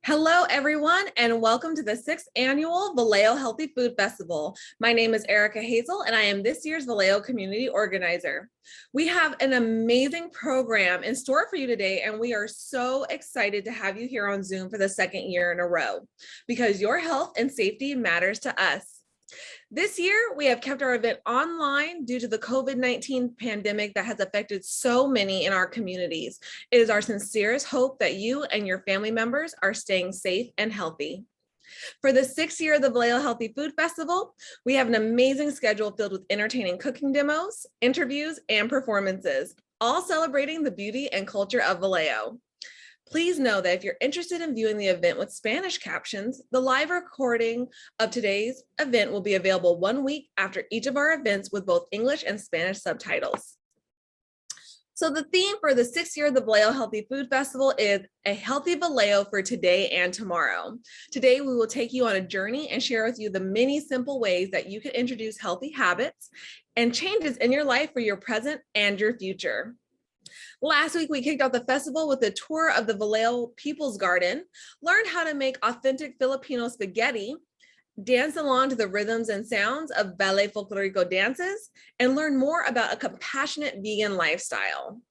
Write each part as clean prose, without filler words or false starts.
Hello, everyone, and welcome to the 6th Annual Vallejo Healthy Food Festival. My name is Erica Hazel, and I am this year's Vallejo Community Organizer. We have an amazing program in store for you today, and we are so excited to have you here on Zoom for the second year in a row, because your health and safety matters to us. This year, we have kept our event online due to the COVID-19 pandemic that has affected so many in our communities. It is our sincerest hope that you and your family members are staying safe and healthy. For the 6th year of the Vallejo Healthy Food Festival, we have an amazing schedule filled with entertaining cooking demos, interviews, and performances, all celebrating the beauty and culture of Vallejo. Please know that if you're interested in viewing the event with Spanish captions, the live recording of today's event will be available 1 week after each of our events with both English and Spanish subtitles. So the theme for the 6th year of the Vallejo Healthy Food Festival is a healthy Vallejo for today and tomorrow. Today, we will take you on a journey and share with you the many simple ways that you can introduce healthy habits and changes in your life for your present and your future. Last week, we kicked off the festival with a tour of the Vallejo People's Garden, learned how to make authentic Filipino spaghetti, dance along to the rhythms and sounds of ballet folklorico dances, and learn more about a compassionate vegan lifestyle.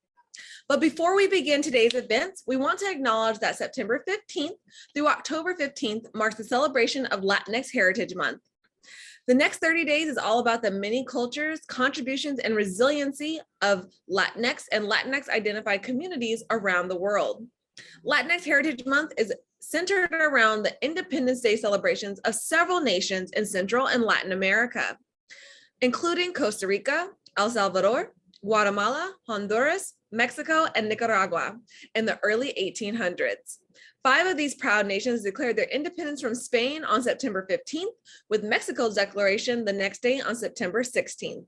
But before we begin today's events, we want to acknowledge that September 15th through October 15th marks the celebration of Latinx Heritage Month. The next 30 days is all about the many cultures, contributions, and resiliency of Latinx and Latinx identified communities around the world. Latinx Heritage Month is centered around the Independence Day celebrations of several nations in Central and Latin America, including Costa Rica, El Salvador, Guatemala, Honduras, Mexico, and Nicaragua in the early 1800s. 5 of these proud nations declared their independence from Spain on September 15th, with Mexico's declaration the next day on September 16th.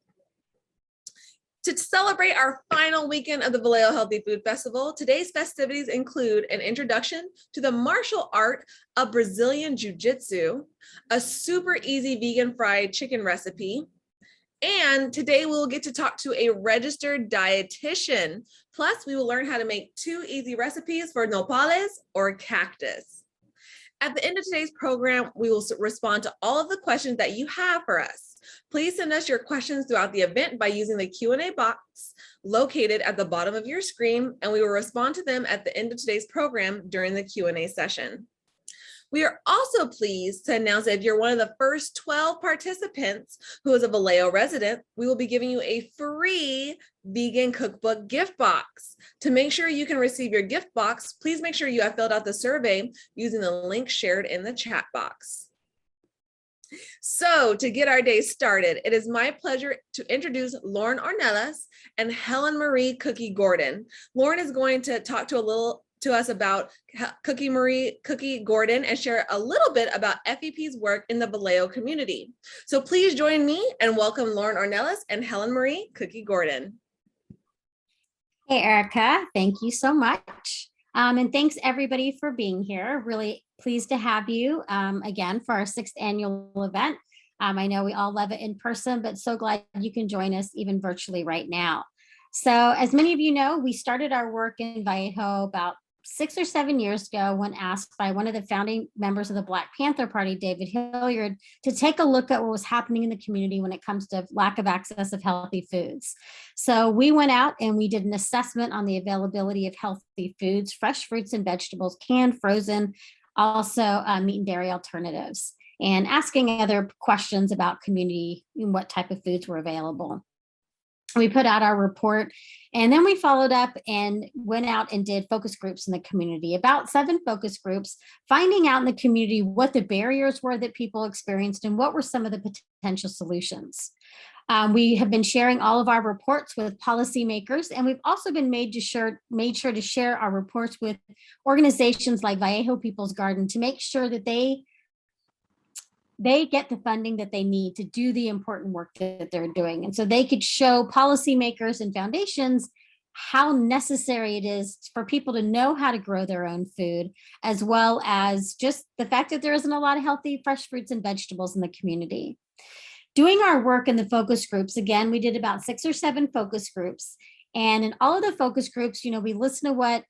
To celebrate our final weekend of the Vallejo Healthy Food Festival, today's festivities include an introduction to the martial art of Brazilian Jiu Jitsu, a super easy vegan fried chicken recipe, and today we'll get to talk to a registered dietitian. Plus, we will learn how to make 2 easy recipes for nopales or cactus. At the end of today's program, we will respond to all of the questions that you have for us. Please send us your questions throughout the event by using the Q&A box located at the bottom of your screen, and we will respond to them at the end of today's program during the Q&A session. We are also pleased to announce that if you're one of the first 12 participants who is a Vallejo resident, we will be giving you a free vegan cookbook gift box. To make sure you can receive your gift box, please make sure you have filled out the survey using the link shared in the chat box. So to get our day started, it is my pleasure to introduce Lauren Ornelas and Helen Marie Cookie Gordon. Lauren is going to talk to us about Cookie Gordon and share a little bit about F.E.P's work in the Vallejo community. So please join me and welcome Lauren Ornelas and Helen Marie Cookie Gordon. Hey, Erica, thank you so much. And thanks everybody for being here. Really pleased to have you again for our 6th annual event. I know we all love it in person, but so glad you can join us even virtually right now. So as many of you know, we started our work in Vallejo about 6 or 7 years ago when asked by one of the founding members of the Black Panther Party, David Hilliard, to take a look at what was happening in the community when it comes to lack of access of healthy foods. So we went out and we did an assessment on the availability of healthy foods, fresh fruits and vegetables, canned, frozen, also meat and dairy alternatives, and asking other questions about community and what type of foods were available. We put out our report, and then we followed up and went out and did focus groups in the community, about 7 focus groups, finding out in the community what the barriers were that people experienced and what were some of the potential solutions. We have been sharing all of our reports with policymakers, and we've also been made sure to share our reports with organizations like Vallejo People's Garden to make sure that they get the funding that they need to do the important work that they're doing. And so they could show policymakers and foundations how necessary it is for people to know how to grow their own food, as well as just the fact that there isn't a lot of healthy, fresh fruits and vegetables in the community. Doing our work in the focus groups, again, we did about 6 or 7 focus groups. And in all of the focus groups, we listen to what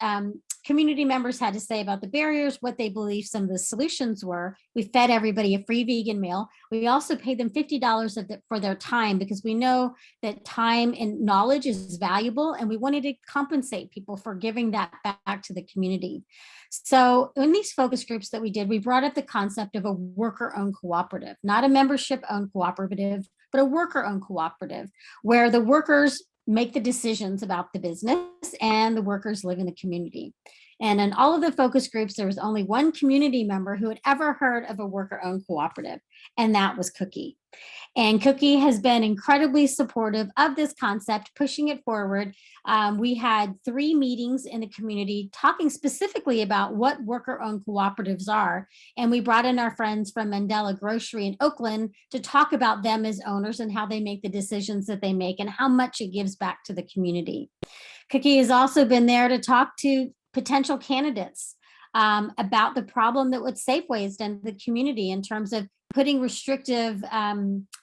community members had to say about the barriers, what they believe some of the solutions were. We fed everybody a free vegan meal. We also paid them $50 for their time, because we know that time and knowledge is valuable, and we wanted to compensate people for giving that back to the community. So in these focus groups that we did, we brought up the concept of a worker-owned cooperative, not a membership-owned cooperative, but a worker-owned cooperative, where the workers make the decisions about the business and the workers live in the community. And in all of the focus groups, there was only one community member who had ever heard of a worker-owned cooperative, and that was Cookie. And Cookie has been incredibly supportive of this concept, pushing it forward. We had 3 meetings in the community talking specifically about what worker-owned cooperatives are. And we brought in our friends from Mandela Grocery in Oakland to talk about them as owners and how they make the decisions that they make and how much it gives back to the community. Cookie has also been there to talk to potential candidates about the problem that with Safeways and the community in terms of putting restrictive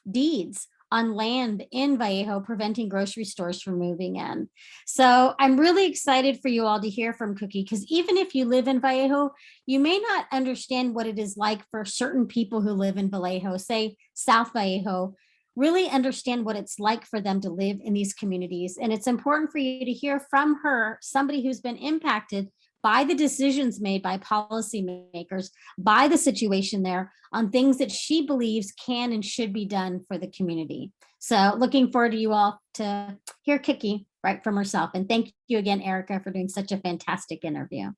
deeds on land in Vallejo, preventing grocery stores from moving in. So I'm really excited for you all to hear from Cookie, because even if you live in Vallejo, you may not understand what it is like for certain people who live in Vallejo, say South Vallejo, really understand what it's like for them to live in these communities. And it's important for you to hear from her, somebody who's been impacted by the decisions made by policymakers, by the situation there, on things that she believes can and should be done for the community. So looking forward to you all to hear Cookie right from herself. And thank you again, Erica, for doing such a fantastic interview.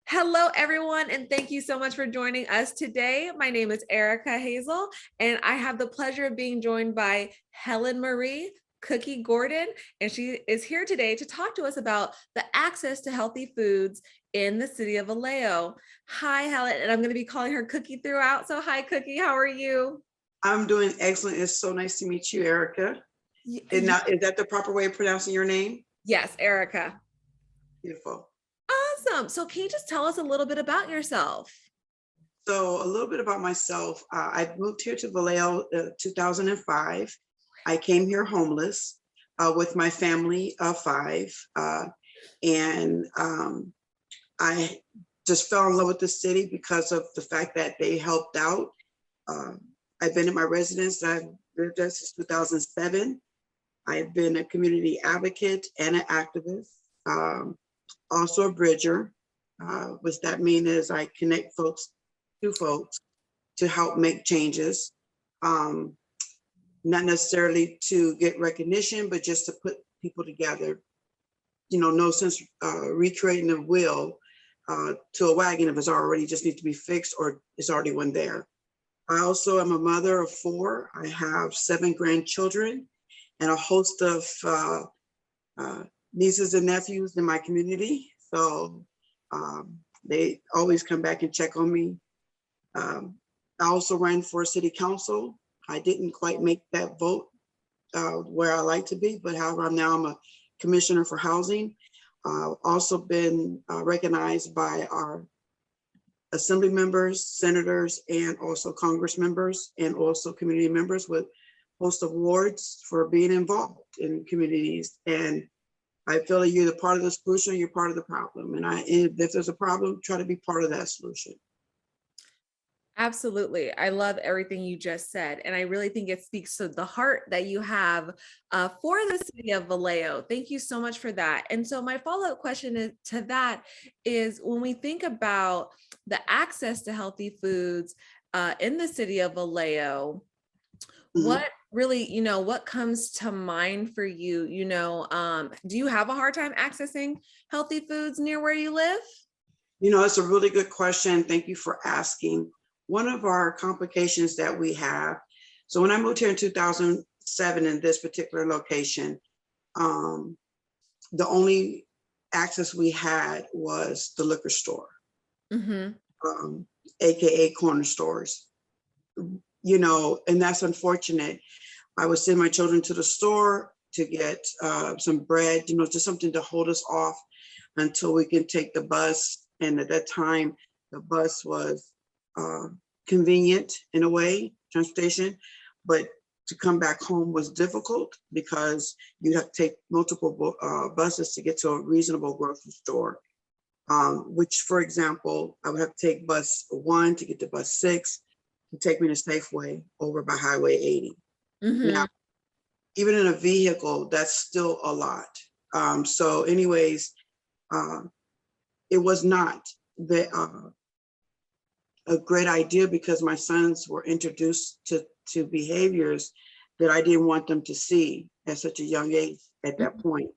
Hello, everyone, and thank you so much for joining us today. My name is Erica Hazel, and I have the pleasure of being joined by Helen Marie Cookie Gordon, and she is here today to talk to us about the access to healthy foods in the city of Vallejo. Hi, Helen, and I'm going to be calling her Cookie throughout. So hi, Cookie, how are you? I'm doing excellent. It's so nice to meet you, Erica. And now, is that the proper way of pronouncing your name? Yes, Erica. Beautiful. Awesome. So can you just tell us a little bit about yourself? So a little bit about myself. I moved here to Vallejo 2005. I came here homeless with my family of 5. And I just fell in love with the city because of the fact that they helped out. I've been in my residence. I've lived there since 2007. I've been a community advocate and an activist. Also a bridger. What that means is I connect folks to help make changes. Not necessarily to get recognition, but just to put people together. You know, no sense recreating the wheel to a wagon if it's already just needs to be fixed or it's already one there. I also am a mother of 4. I have 7 grandchildren and a host of nieces and nephews in my community. So they always come back and check on me. I also ran for city council. I didn't quite make that vote where I like to be, but however, I'm a commissioner for housing. Also been recognized by our assembly members, senators, and also Congress members, and also community members with a host of awards for being involved in communities. And I feel like you're the part of the solution, you're part of the problem. And if there's a problem, try to be part of that solution. Absolutely. I love everything you just said. And I really think it speaks to the heart that you have for the city of Vallejo. Thank you so much for that. And so my follow-up question to that is, when we think about the access to healthy foods in the city of Vallejo, what really, what comes to mind for you? Do you have a hard time accessing healthy foods near where you live? It's a really good question. Thank you for asking. One of our complications that we have, so when I moved here in 2007 in this particular location, the only access we had was the liquor store, AKA corner stores, and that's unfortunate. I would send my children to the store to get some bread, just something to hold us off until we can take the bus. And at that time, the bus was convenient in a way, transportation, but to come back home was difficult because you'd have to take multiple buses to get to a reasonable grocery store. Which, for example, I would have to take bus 1 to get to bus 6 to take me to Safeway over by Highway 80. Mm-hmm. Now, even in a vehicle, that's still a lot. So anyways, it was not a great idea because my sons were introduced to behaviors that I didn't want them to see at such a young age at that point.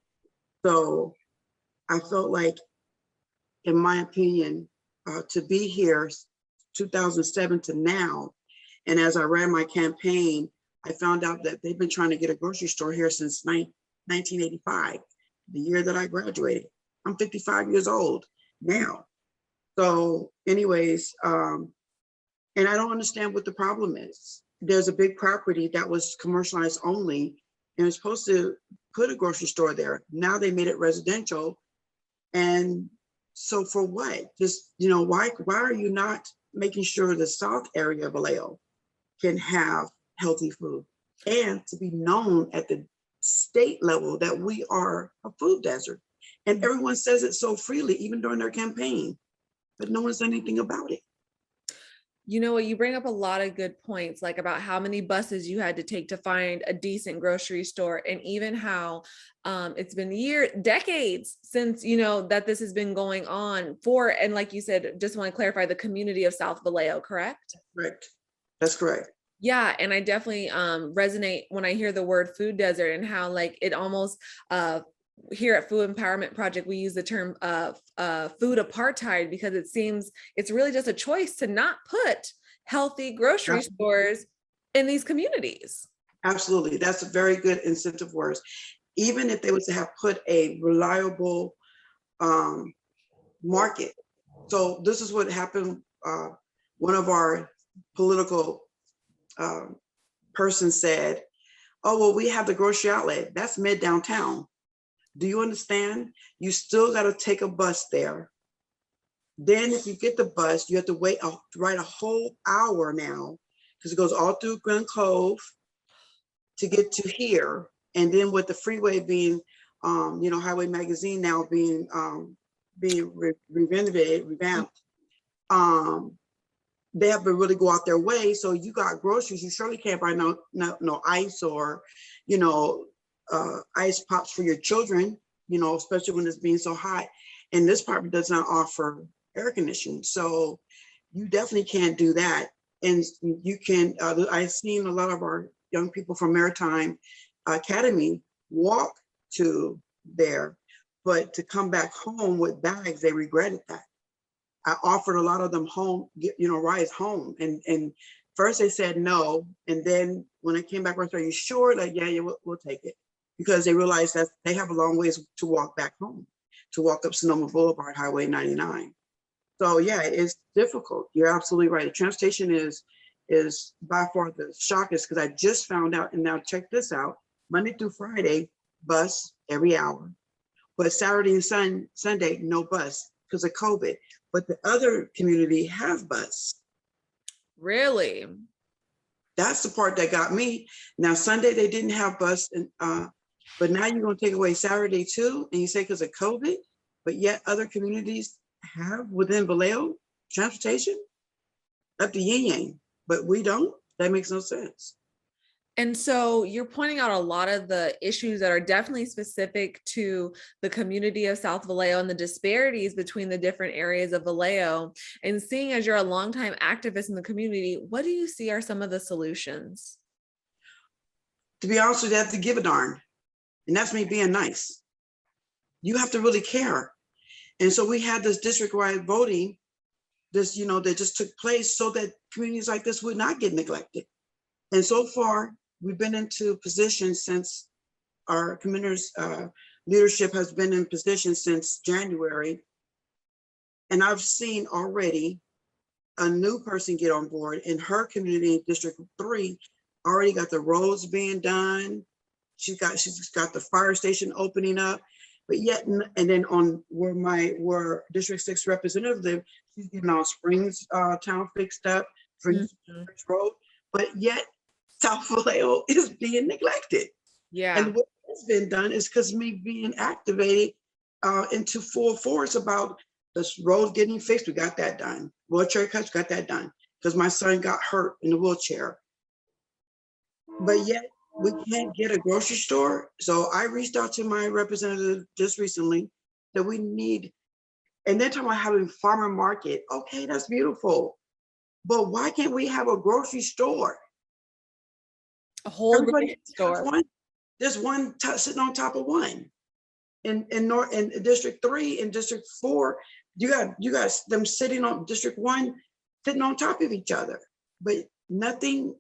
So I felt like, in my opinion, to be here 2007 to now, and as I ran my campaign, I found out that they've been trying to get a grocery store here since 1985, the year that I graduated. I'm 55 years old now. So anyways, and I don't understand what the problem is. There's a big property that was commercialized only and was supposed to put a grocery store there. Now they made it residential. And so for what? Just, why are you not making sure the South area of Vallejo can have healthy food and to be known at the state level that we are a food desert? And everyone says it so freely, even during their campaign, but no one's done anything about it. You know what, you bring up a lot of good points, like about how many buses you had to take to find a decent grocery store, and even how it's been decades since, that this has been going on for, and like you said, just want to clarify, the community of South Vallejo, correct? Correct. That's correct. Yeah, and I definitely resonate when I hear the word food desert, and how like it almost here at Food Empowerment Project, we use the term food apartheid, because it seems it's really just a choice to not put healthy grocery stores in these communities. Absolutely. That's a very good incentive words. Even if they was to have put a reliable market. So this is what happened. One of our political persons said, oh, well, we have the grocery outlet. That's mid downtown. Do you understand? You still got to take a bus there. Then if you get the bus, you have to ride a whole hour now, because it goes all through Grand Cove to get to here. And then with the freeway being, Highway Magazine now being revamped, they have to really go out their way. So you got groceries, you surely can't buy no ice or, ice pops for your children, especially when it's being so hot. And this property does not offer air conditioning. So you definitely can't do that. And you can, I've seen a lot of our young people from Maritime Academy walk to there, but to come back home with bags, they regretted that. I offered a lot of them home, rides home. And first they said no. And then when I came back, I said, are you sure? Like, yeah, we'll take it. Because they realized that they have a long ways to walk back home, to walk up Sonoma Boulevard, Highway 99. So yeah, it's difficult. You're absolutely right. The transportation is by far the shockest, because I just found out, and now check this out, Monday through Friday, bus every hour. But Saturday and Sunday, no bus because of COVID. But the other community have bus. Really? That's the part that got me. Now, Sunday, they didn't have bus, but now you're going to take away Saturday too, and you say because of COVID, but yet other communities have within Vallejo transportation up to yin yang, but we don't. That makes no sense. And so you're pointing out a lot of the issues that are definitely specific to the community of South Vallejo and the disparities between the different areas of Vallejo. And seeing as you're a longtime activist in the community, what do you see are some of the solutions? To be honest with you, I have to give a darn. And that's me being nice. You have to really care. And so we had this district-wide voting, that just took place so that communities like this would not get neglected. And so far, we've been into position since our commissioner's leadership has been in position since January. And I've seen already a new person get on board in her community in District 3, already got the roads being done. She's got the fire station opening up, but yet, and then on where District 6 representative live, she's getting all Springs town fixed up, Springs Road, but yet South Vallejo is being neglected. Yeah. And what has been done is because me being activated into full force about this road getting fixed. We got that done. Wheelchair cuts, got that done. Because my son got hurt in the wheelchair. But yet we can't get a grocery store. So I reached out to my representative just recently that we need, and they're talking about having farmer market. Okay, that's beautiful. But why can't we have a grocery store? A whole Everybody grocery has store. one. There's one sitting on top of one. In District 3 and District 4, you got them sitting on District 1, sitting on top of each other. But nothing,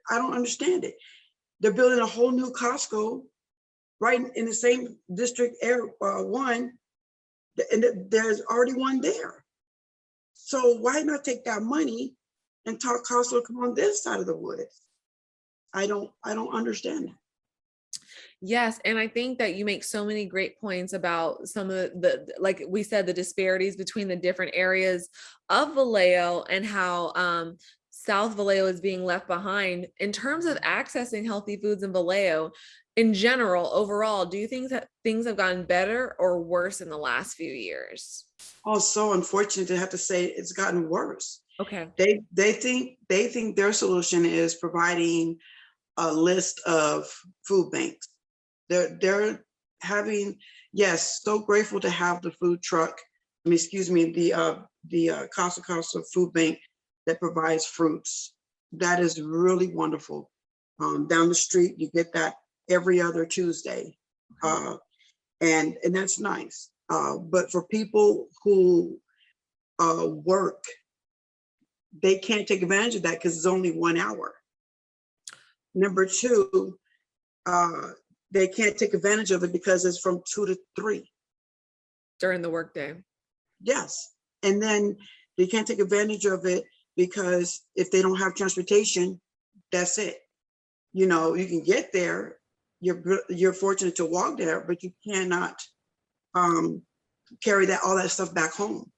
I don't understand it. They're building a whole new Costco right in the same District 1, and there's already one there. So why not take that money and talk Costco come on this side of the woods? I don't understand that. Yes, and I think that you make so many great points about some of the like we said, the disparities between the different areas of Vallejo and how South Vallejo is being left behind in terms of accessing healthy foods in Vallejo. In general, overall, do you think that things have gotten better or worse in the last few years? Oh, so unfortunate to have to say it's gotten worse. Okay. They think their solution is providing a list of food banks. They're having, yes, so grateful to have the food truck. The Casa food bank that provides fruits. That is really wonderful. Down the street, you get that every other Tuesday, and that's nice. But for people who work, they can't take advantage of that because it's only 1 hour. Number two, they can't take advantage of it because it's from 2 to 3 during the workday. Yes, and then they can't take advantage of it because if they don't have transportation, that's it. You know, you can get there. You're fortunate to walk there, but you cannot carry all that stuff back home.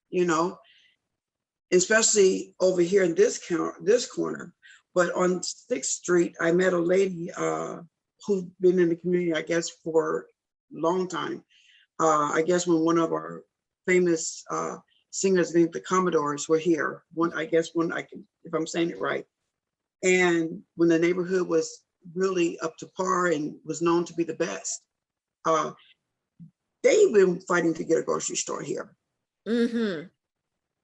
You know, especially over here in this corner. But on 6th Street, I met a lady who's been in the community, I guess, for a long time. I guess when one of our famous singers named the Commodores were here. If I'm saying it right. And when the neighborhood was really up to par and was known to be the best, they've been fighting to get a grocery store here. Mm-hmm.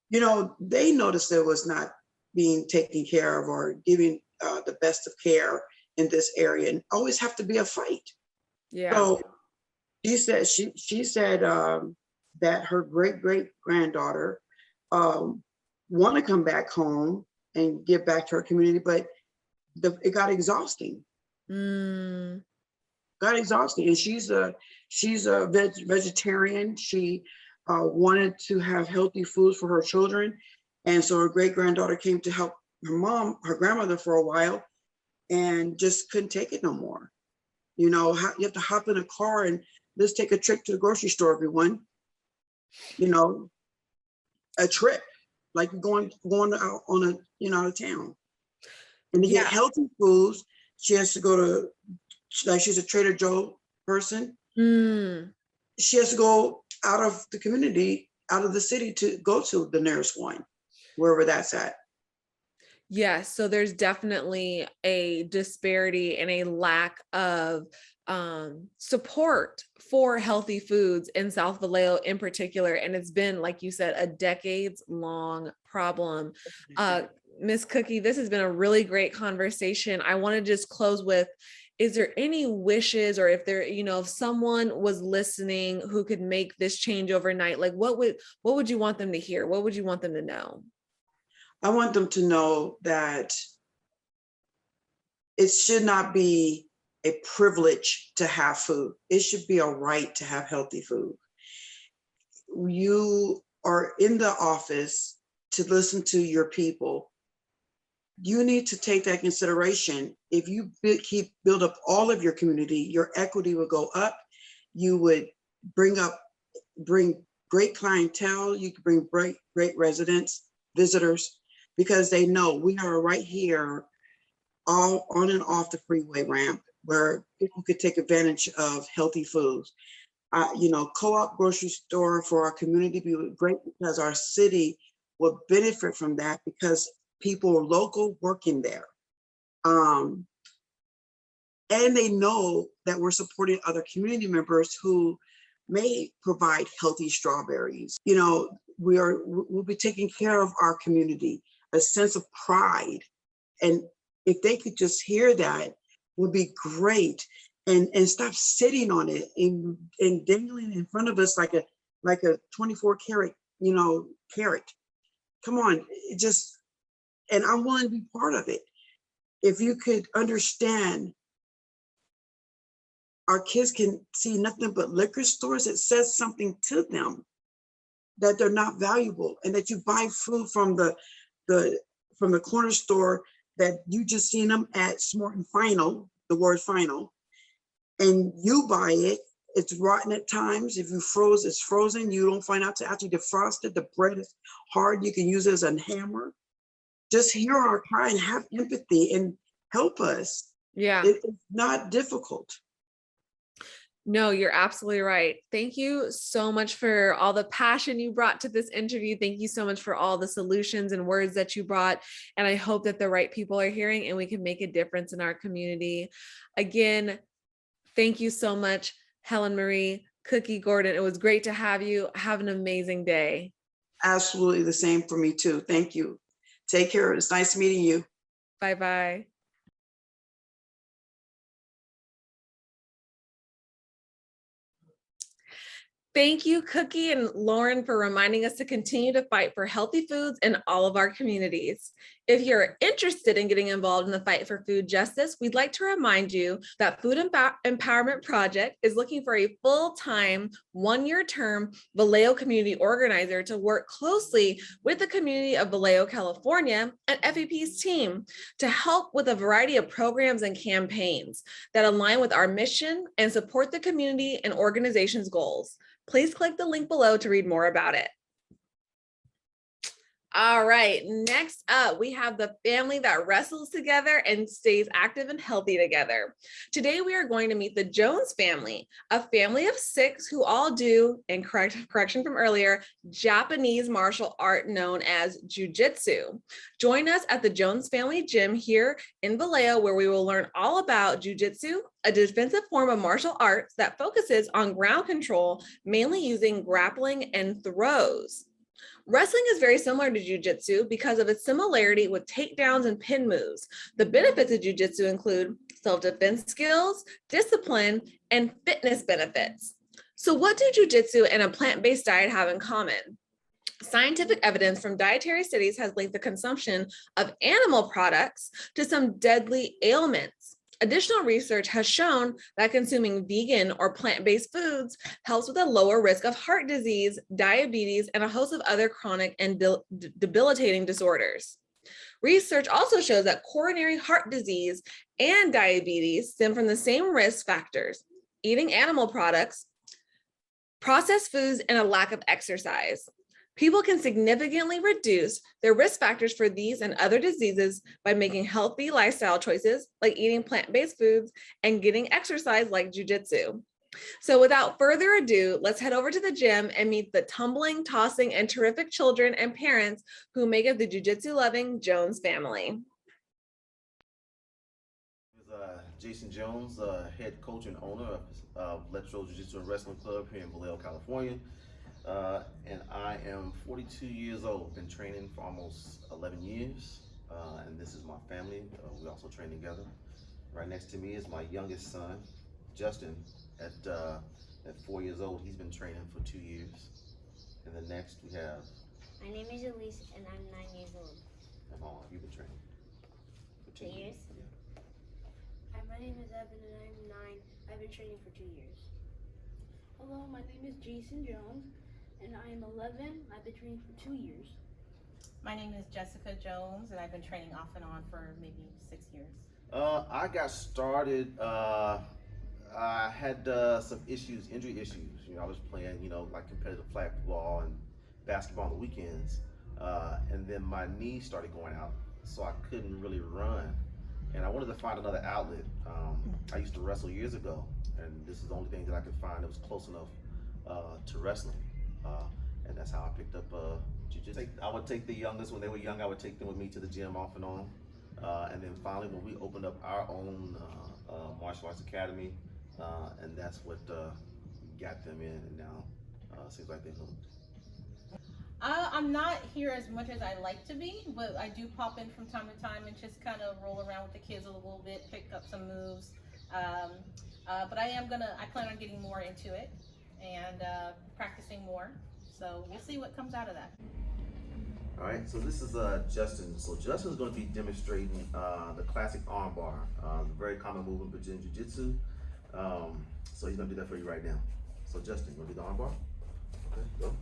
You know, they noticed it was not being taken care of or giving the best of care in this area, and always have to be a fight. Yeah. So she said that her great granddaughter want to come back home and give back to her community, but it got exhausting. Got exhausting, and she's a vegetarian. She wanted to have healthy foods for her children, and so her great granddaughter came to help her grandmother for a while, and just couldn't take it no more. You know, you have to hop in a car and let's take a trip to the grocery store, everyone. You know, a trip like going out on out of town, and to get healthy foods, she has to go to, like, she's a Trader Joe person. She has to go out of the community, out of the city, to go to the nearest one, wherever that's at. Yes, so there's definitely a disparity and a lack of support for healthy foods in South Vallejo in particular. And it's been, like you said, a decades-long problem. Miss Cookie, this has been a really great conversation. I want to just close with, is there any wishes, or if there, if someone was listening who could make this change overnight, like what would you want them to hear? What would you want them to know? I want them to know that it should not be a privilege to have food. It should be a right to have healthy food. You are in the office to listen to your people. You need to take that consideration. If you build up all of your community, your equity will go up. You would bring great clientele. You could bring great residents, visitors, because they know we are right here all on and off the freeway ramp where people could take advantage of healthy foods. Co-op grocery store for our community be great because our city would benefit from that because people are local working there. And they know that we're supporting other community members who may provide healthy strawberries. We'll be taking care of our community, a sense of pride. And if they could just hear that, would be great. And stop sitting on it and dangling in front of us like a 24 karat, carrot. Come on, and I'm willing to be part of it. If you could understand, our kids can see nothing but liquor stores. It says something to them that they're not valuable, and that you buy food from the corner store that you just seen them at Smart and Final, the word final, and you buy it. It's rotten at times. If it's frozen. You don't find out to after you defrost it. The bread is hard. You can use it as a hammer. Just hear our cry and have empathy and help us. Yeah. It's not difficult. No, you're absolutely right. Thank you so much for all the passion you brought to this interview. Thank you so much for all the solutions and words that you brought. And I hope that the right people are hearing and we can make a difference in our community. Again, thank you so much, Helen Marie, Cookie Gordon. It was great to have you. Have an amazing day. Absolutely the same for me too. Thank you. Take care. It's nice meeting you. Bye-bye. Thank you, Cookie and Lauren, for reminding us to continue to fight for healthy foods in all of our communities. If you're interested in getting involved in the fight for food justice, we'd like to remind you that Food Empowerment Project is looking for a full-time, one-year term Vallejo community organizer to work closely with the community of Vallejo, California, and F.E.P's team to help with a variety of programs and campaigns that align with our mission and support the community and organization's goals. Please click the link below to read more about it. All right, next up, we have the family that wrestles together and stays active and healthy together. Today, we are going to meet the Jones family, a family of 6 who all do, and correction from earlier, Japanese martial art known as Jiu Jitsu. Join us at the Jones family gym here in Vallejo, where we will learn all about Jiu Jitsu, a defensive form of martial arts that focuses on ground control, mainly using grappling and throws. Wrestling is very similar to Jiu-Jitsu because of its similarity with takedowns and pin moves. The benefits of Jiu-Jitsu include self-defense skills, discipline, and fitness benefits. So what do Jiu-Jitsu and a plant-based diet have in common? Scientific evidence from dietary studies has linked the consumption of animal products to some deadly ailments. Additional research has shown that consuming vegan or plant-based foods helps with a lower risk of heart disease, diabetes, and a host of other chronic and debilitating disorders. Research also shows that coronary heart disease and diabetes stem from the same risk factors: eating animal products, processed foods, and a lack of exercise. People can significantly reduce their risk factors for these and other diseases by making healthy lifestyle choices like eating plant-based foods and getting exercise like jiu-jitsu. So without further ado, let's head over to the gym and meet the tumbling, tossing, and terrific children and parents who make up the jiu-jitsu loving Jones family. Jason Jones, head coach and owner of Letro Jiu-Jitsu and Wrestling Club here in Vallejo, California. And I am 42 years old, been training for almost 11 years, and this is my family. We also train together. Right next to me is my youngest son, Justin, at 4 years old. He's been training for 2 years. And then next we have... My name is Elise and I'm 9 years old. And how long have you been training? For 2 years? Yeah. Hi, my name is Evan and I'm 9. I've been training for 2 years. Hello, my name is Jason Jones and I am 11. I've been training for 2 years. My name is Jessica Jones and I've been training off and on for maybe 6 years. I got started, I had some issues, injury issues. You know, I was playing, like competitive flag football and basketball on the weekends. And then my knee started going out, so I couldn't really run. and I wanted to find another outlet. I used to wrestle years ago, and this is the only thing that I could find that was close enough to wrestling, and that's how I picked up jiu-jitsu. I would take the youngest when they were young. I would take them with me to the gym off and on, and then finally when we opened up our own martial arts academy, and that's what got them in, and now seems like they're hooked. I'm not here as much as I like to be, but I do pop in from time to time and just kind of roll around with the kids a little bit, pick up some moves. But I plan on getting more into it and practicing more. So we'll see what comes out of that. All right, so this is Justin. So Justin's going to be demonstrating the classic arm bar, a very common move in Brazilian Jiu-Jitsu. So he's going to do that for you right now. So Justin, you want to do the arm bar? Okay, go.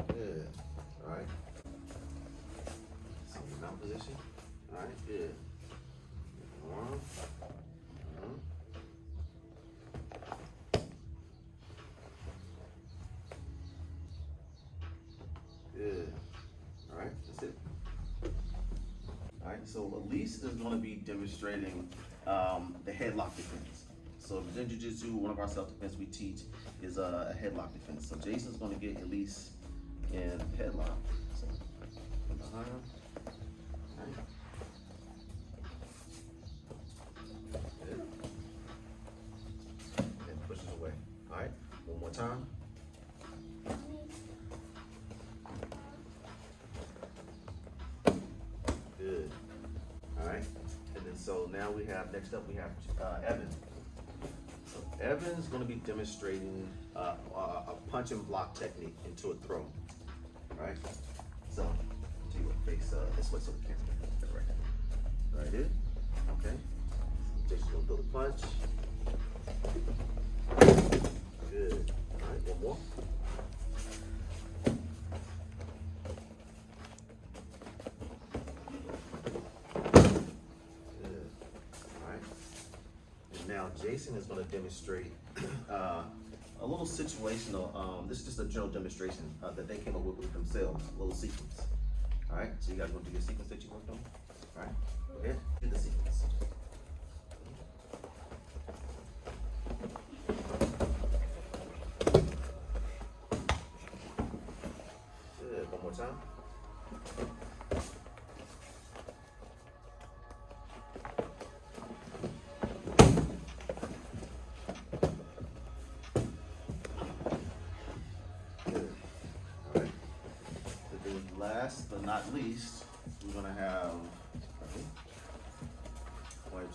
Good. All right. So mount position. All right. Good. One. Good. All right. That's it. All right. So Elise is going to be demonstrating the headlock defense. So in Jiu-Jitsu, one of our self-defense we teach is a headlock defense. So Jason's going to get Elise in headlock. So from behind. All right. Good. And pushes away. All right. One more time. Good. All right. And then so now we have, next up we have Evan. So Evan's going to be demonstrating a punch and block technique into a throw. Right? So, do you face this way so we can't get that right there. Right here. Okay. So Jason's gonna build a punch. Good. Alright, one more. Good. Alright. And now Jason is gonna demonstrate a little situational, this is just a general demonstration that they came up with themselves, a little sequence. All right, so you guys want to do your sequence that you worked on? All right, go ahead, do the sequence. Good, one more time. Last but not least, we're gonna have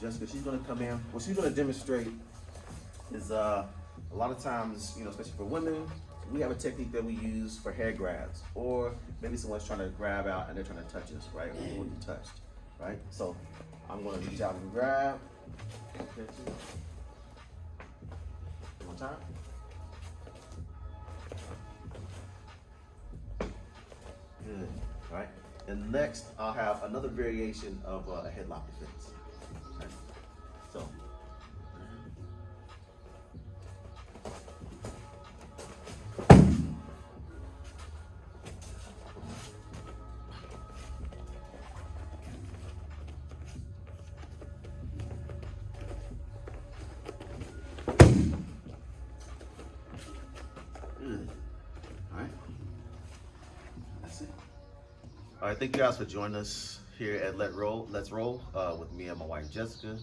Jessica. She's gonna come in. What she's gonna demonstrate is a lot of times, you know, especially for women, we have a technique that we use for hair grabs, or maybe someone's trying to grab out and they're trying to touch us, right? We want to be touched, right? So I'm gonna reach out and grab. One more time. Good. All right. And next, I'll have another variation of a headlock defense. Okay. So. Good. All right. All right, thank you guys for joining us here at Let's Roll with me and my wife Jessica.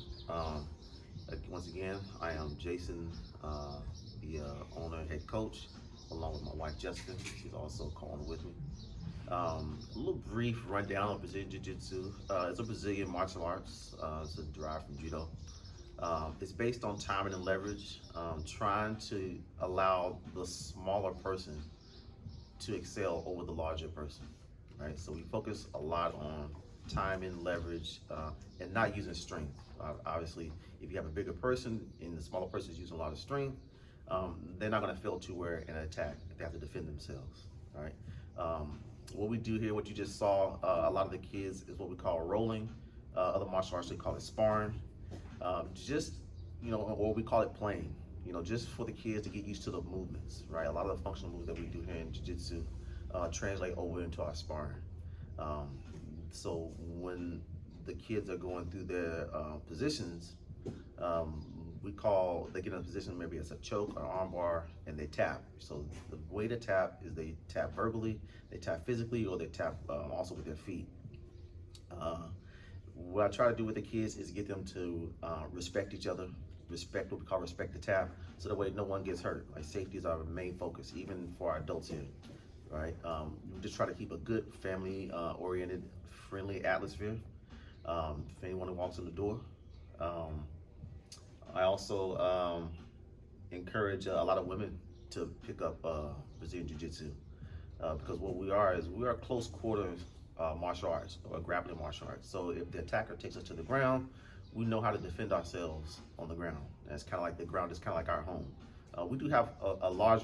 Once again, I am Jason, the owner and head coach, along with my wife Jessica. She's also calling with me. A little brief rundown of Brazilian Jiu-Jitsu. It's a Brazilian martial arts. It's derived from judo. It's based on timing and leverage, trying to allow the smaller person to excel over the larger person. Right, so we focus a lot on timing, leverage, and not using strength. Obviously, if you have a bigger person and the smaller person is using a lot of strength, they're not going to fail to wear an attack if they have to defend themselves. All right. What we do here, what you just saw, a lot of the kids is what we call rolling. Other martial arts, they call it sparring. Just, you know, or we call it playing. You know, just for the kids to get used to the movements. Right. A lot of the functional moves that we do here in Jiu-Jitsu. translate over into our sparring. So when the kids are going through their positions, they get in a position, maybe it's a choke or arm bar, and they tap. So the way to tap is they tap verbally, they tap physically, or they tap also with their feet. What I try to do with the kids is get them to respect each other, respect what we call respect the tap, so that way no one gets hurt. Like, safety is our main focus, even for our adults here, right? We just try to keep a good family oriented, friendly atmosphere. If anyone walks in the door, I also encourage a lot of women to pick up Brazilian Jiu-Jitsu, because what we are close quarters martial arts, or grappling martial arts. So if the attacker takes us to the ground, we know how to defend ourselves on the ground. That's kind of like the ground is kind of like our home. We do have a large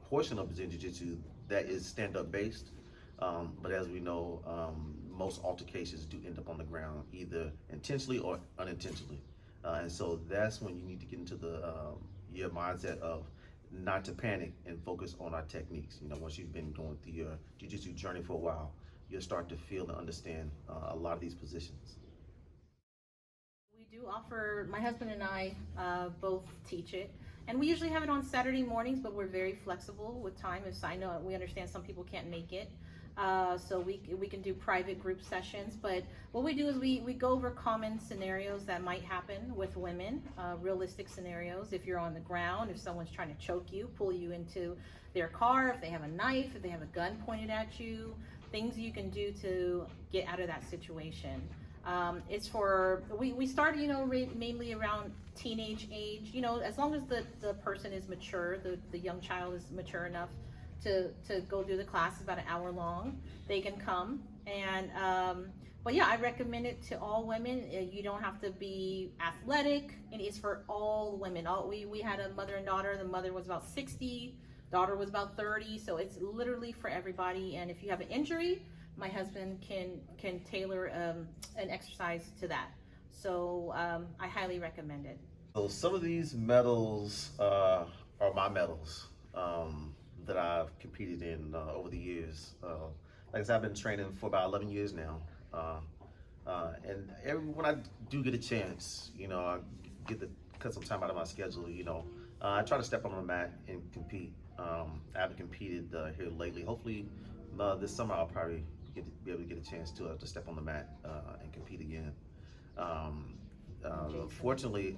portion of Brazilian Jiu-Jitsu that is stand-up based, but as we know, most altercations do end up on the ground, either intentionally or unintentionally. And so that's when you need to get into your mindset of not to panic and focus on our techniques. You know, once you've been going through your jiu-jitsu journey for a while, you'll start to feel and understand a lot of these positions. We do offer, my husband and I both teach it, and we usually have it on Saturday mornings, but we're very flexible with time. As I know, we understand some people can't make it. So we can do private group sessions, but what we do is we go over common scenarios that might happen with women, realistic scenarios. If you're on the ground, if someone's trying to choke you, pull you into their car, if they have a knife, if they have a gun pointed at you, things you can do to get out of that situation. It's for, we start, mainly around teenage age, as long as the person is mature, the young child is mature enough to go through the class. It's about an hour long. They can come, and but yeah, I recommend it to all women. You don't have to be athletic, and it's for all women. We had a mother and daughter. The mother was about 60, daughter was about 30, so it's literally for everybody. And if you have an injury, my husband can tailor an exercise to that. So I highly recommend it. So some of these medals are my medals that I've competed in over the years. Like I said, I've been training for about 11 years now. And when I do get a chance, I get to cut some time out of my schedule, I try to step on the mat and compete. I haven't competed here lately. Hopefully this summer I'll probably be able to get a chance to step on the mat and compete again. Fortunately,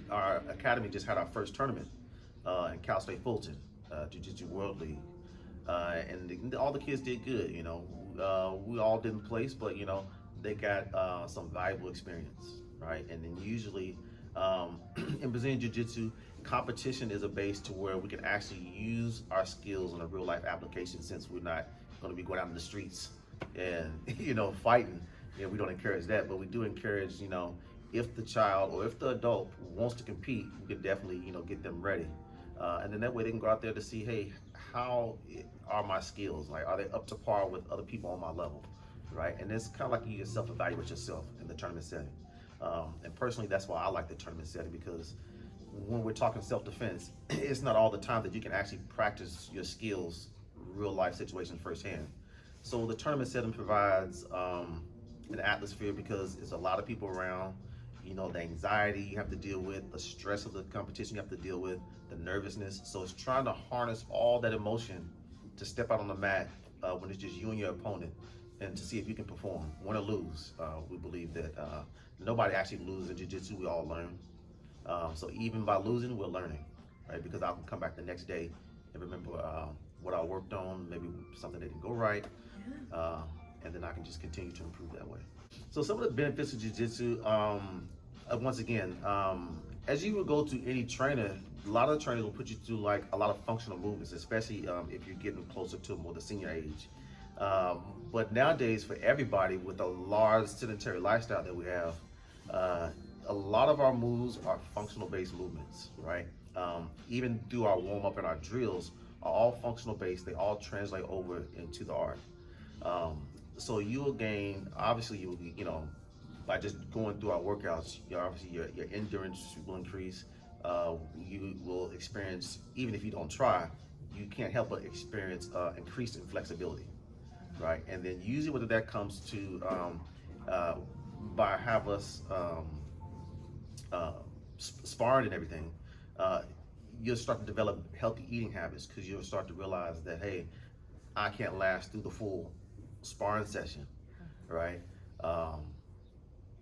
our academy just had our first tournament in Cal State Fulton, Jiu-Jitsu World League. And all the kids did good, we all didn't place, but they got some valuable experience, right? And then usually in Brazilian Jiu-Jitsu, competition is a base to where we can actually use our skills in a real life application, since we're not going to be going out in the streets and fighting. We don't encourage that, but we do encourage, if the child or if the adult wants to compete, we can definitely get them ready, and then that way they can go out there to see, hey, how are my skills? Like, are they up to par with other people on my level, right? And it's kind of like you can self-evaluate yourself in the tournament setting. And personally, that's why I like the tournament setting, because when we're talking self-defense, it's not all the time that you can actually practice your skills real life situations firsthand. So the tournament setting provides an atmosphere, because it's a lot of people around, the anxiety you have to deal with, the stress of the competition you have to deal with, the nervousness. So it's trying to harness all that emotion to step out on the mat when it's just you and your opponent, and to see if you can perform, win or lose. We believe that nobody actually loses in Jiu-Jitsu, we all learn. So even by losing, we're learning, right? Because I can come back the next day and remember what I worked on, maybe something that didn't go right, and then I can just continue to improve that way. So some of the benefits of Jiu-Jitsu, once again, as you would go to any trainer, a lot of the trainers will put you through like a lot of functional movements, especially if you're getting closer to more the senior age. But nowadays, for everybody with a large sedentary lifestyle that we have, a lot of our moves are functional based movements, right? Even through our warm up and our drills are all functional based. They all translate over into the art. So you will gain, obviously you will, by just going through our workouts, your endurance will increase. You will experience, even if you don't try, you can't help but experience increased flexibility, right? And then usually whether that comes to by have us sparring and everything, you'll start to develop healthy eating habits because you'll start to realize that, hey, I can't last through the full sparring session, right? And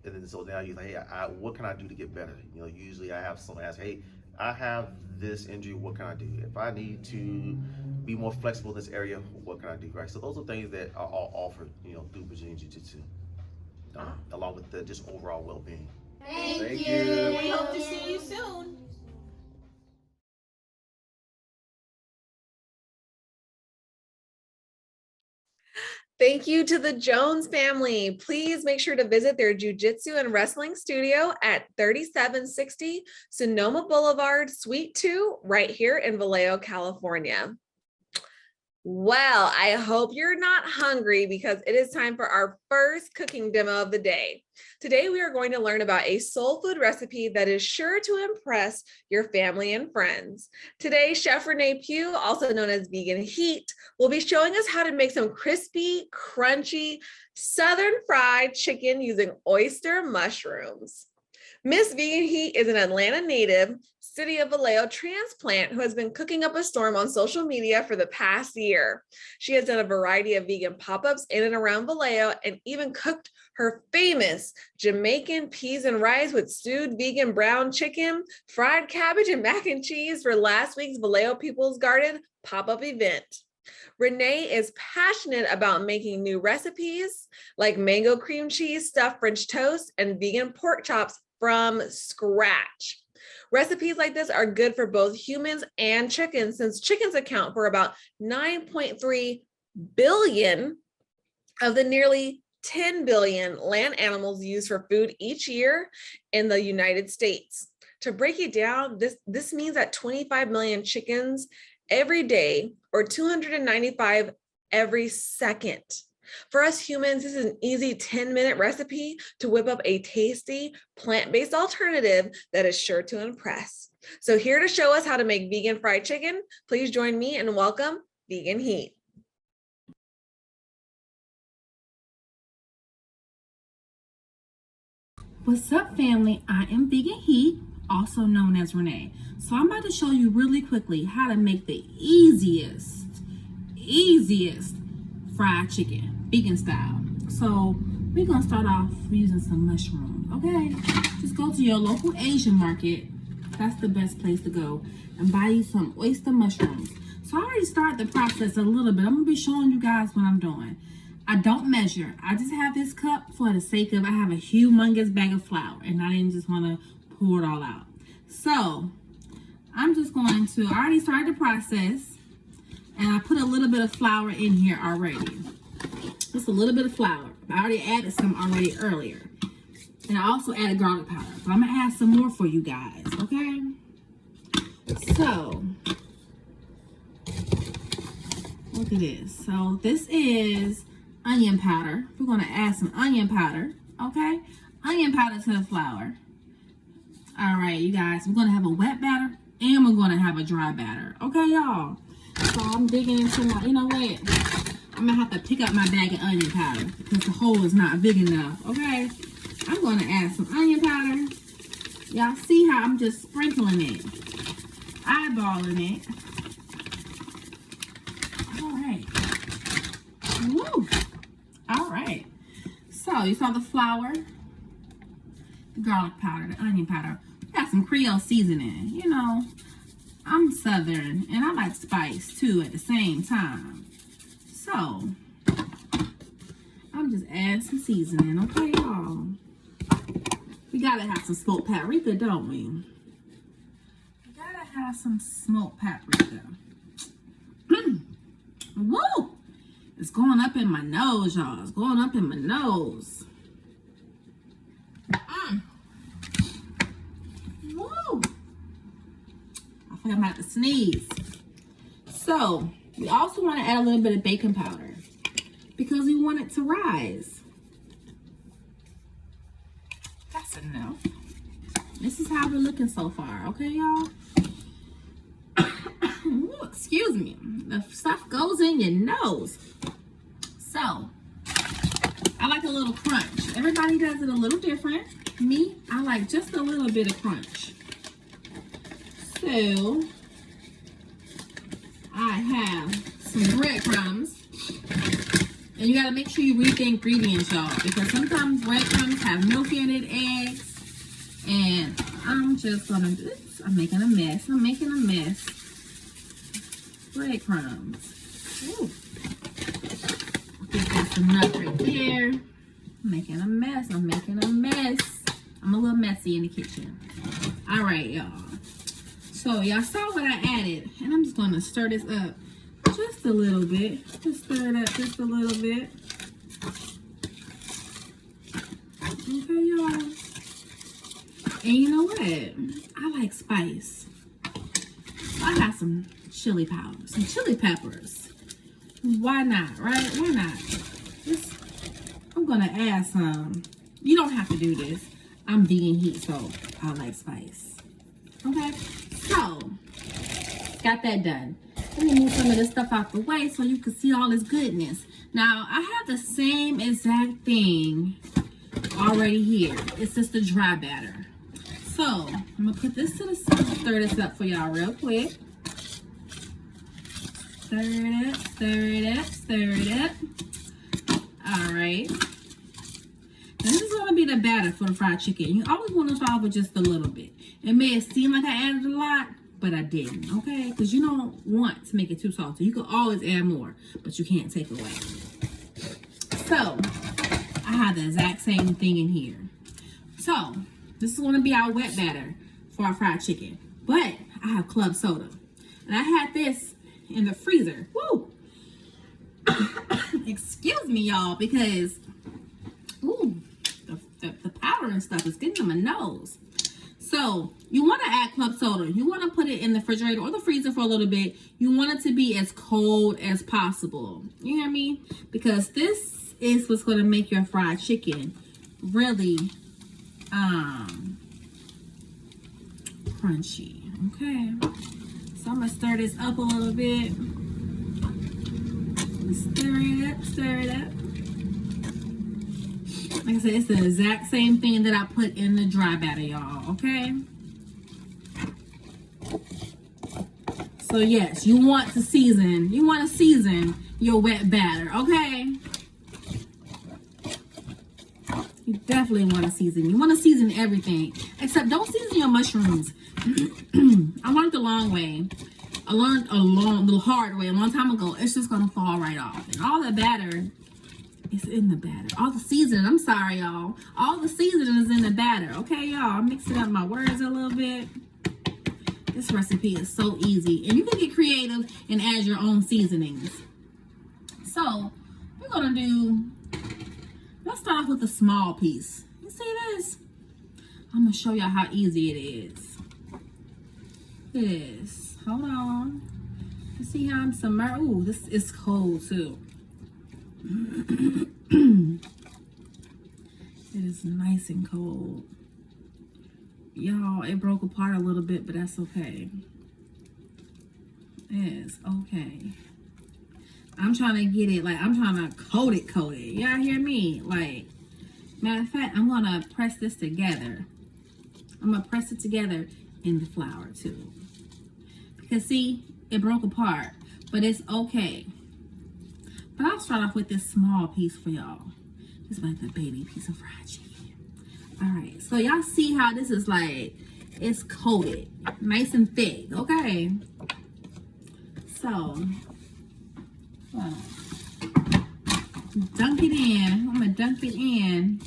then so now you're like, hey, what can I do to get better? You know, usually I have someone ask, hey, I have this injury, what can I do? If I need to be more flexible in this area, what can I do, right? So those are things that are all offered, you know, through Brazilian Jiu-Jitsu, along with the just overall well-being. Thank you. We hope to see you soon. Thank you to the Jones family. Please make sure to visit their jiu-jitsu and wrestling studio at 3760 Sonoma Boulevard, Suite 2, right here in Vallejo, California. Well, I hope you're not hungry because it is time for our first cooking demo of the day. Today, we are going to learn about a soul food recipe that is sure to impress your family and friends. Today, Chef Rene Pugh, also known as Vegan Heat, will be showing us how to make some crispy, crunchy, southern fried chicken using oyster mushrooms. Miss Vegan Heat is an Atlanta native, City of Vallejo transplant who has been cooking up a storm on social media for the past year. She has done a variety of vegan pop-ups in and around Vallejo and even cooked her famous Jamaican peas and rice with stewed vegan brown chicken, fried cabbage, and mac and cheese for last week's Vallejo People's Garden pop-up event. Rene is passionate about making new recipes like mango cream cheese, stuffed French toast, and vegan pork chops from scratch. Recipes like this are good for both humans and chickens, since chickens account for about 9.3 billion of the nearly 10 billion land animals used for food each year in the United States. To break it down, this means that 25 million chickens every day, or 295 every second. For us humans, this is an easy 10-minute recipe to whip up a tasty plant-based alternative that is sure to impress. So here to show us how to make vegan fried chicken, please join me and welcome Vegan Heat. What's up, family? I am Vegan Heat, also known as Rene. So I'm about to show you really quickly how to make the easiest fried chicken, vegan style. So we're gonna start off using some mushrooms, okay? Just go to your local Asian market. That's the best place to go, and buy you some oyster mushrooms. So I already started the process a little bit. I'm gonna be showing you guys what I'm doing. I don't measure. I just have this cup for the sake of, I have a humongous bag of flour and I didn't just want to pour it all out. So I'm just going to, I already started the process and I put a little bit of flour in here already. Just a little bit of flour. I already added some already earlier. And I also added garlic powder. But I'm going to add some more for you guys, okay? So, look at this. So this is onion powder. We're going to add some onion powder, okay? Onion powder to the flour. All right, you guys, we're going to have a wet batter and we're going to have a dry batter, okay, y'all? So I'm digging into my, you know what? I'm going to have to pick up my bag of onion powder because the hole is not big enough, okay? I'm going to add some onion powder. Y'all see how I'm just sprinkling it, eyeballing it. All right. Woo. All right. So you saw the flour, the garlic powder, the onion powder. We got some Creole seasoning. You know, I'm Southern and I like spice too at the same time. So I'm just adding some seasoning, okay, y'all? We gotta have some smoked paprika, don't we? We gotta have some smoked paprika. Woo! It's going up in my nose, y'all. It's going up in my nose. Woo! I think I'm about to sneeze. So, we also want to add a little bit of baking powder because we want it to rise. That's enough. This is how we're looking so far, okay, y'all? Ooh, excuse me, the stuff goes in your nose. So I like a little crunch. Everybody does it a little different. Me, I like just a little bit of crunch. So I have some breadcrumbs. And you gotta make sure you read the ingredients, y'all, because sometimes breadcrumbs have milk in it, eggs, and I'm just gonna do this. I'm making a mess. Breadcrumbs. Ooh. I think that's enough right there. I'm making a mess. I'm a little messy in the kitchen. All right, y'all. So y'all saw what I added, and I'm just gonna stir this up. Just a little bit. Just stir it up just a little bit. Okay, y'all. And you know what? I like spice. So I got some chili powder, some chili peppers. Why not, right? Why not? I'm gonna add some. You don't have to do this. I'm vegan heat, so I like spice. Okay? So, got that done. Let me move some of this stuff out the way so you can see all this goodness. Now, I have the same exact thing already here. It's just a dry batter. So, I'm going to put this to the side. Stir this up for y'all real quick. Stir it up. All right. Now, this is going to be the batter for the fried chicken. You always want to start with just a little bit. It may seem like I added a lot, but I didn't, okay? Because you don't want to make it too salty. You can always add more, but you can't take away. So, I have the exact same thing in here. So, this is going to be our wet batter for our fried chicken. But, I have club soda. And I had this in the freezer. Woo! Excuse me, y'all, because, ooh, the powder and stuff is getting in my nose. So, you want to add club soda. You want to put it in the refrigerator or the freezer for a little bit. You want it to be as cold as possible. You hear me? Because this is what's going to make your fried chicken really crunchy. Okay. So, I'm going to stir this up a little bit. Stir it up. Like I said, it's the exact same thing that I put in the dry batter, y'all, okay? So, yes, you want to season your wet batter, okay? You definitely want to season. You want to season everything. Except don't season your mushrooms. I learned the long way. I learned the hard way a long time ago. It's just going to fall right off. And all the batter is in the batter. All the seasoning, I'm sorry, y'all. All the seasoning is in the batter. Okay, y'all? I'm mixing up my words a little bit. This recipe is so easy. And you can get creative and add your own seasonings. So, we're going to do, let's start off with a small piece. You see this? I'm going to show y'all how easy it is. Look at this. Hold on. You see how I'm submerged? Ooh, this is cold too. It is nice and cold. Y'all, it broke apart a little bit, but that's okay. It's okay. I'm trying to get it, like, I'm trying to coat it. Y'all hear me? Like, matter of fact, I'm going to press this together. I'm going to press it together in the flour too. Because see, it broke apart, but it's okay. But I'll start off with this small piece for y'all. Just like the baby piece of fried chicken. All right, so y'all see how this is like, it's coated, nice and thick, okay? So, dunk it in. I'm gonna dunk it in.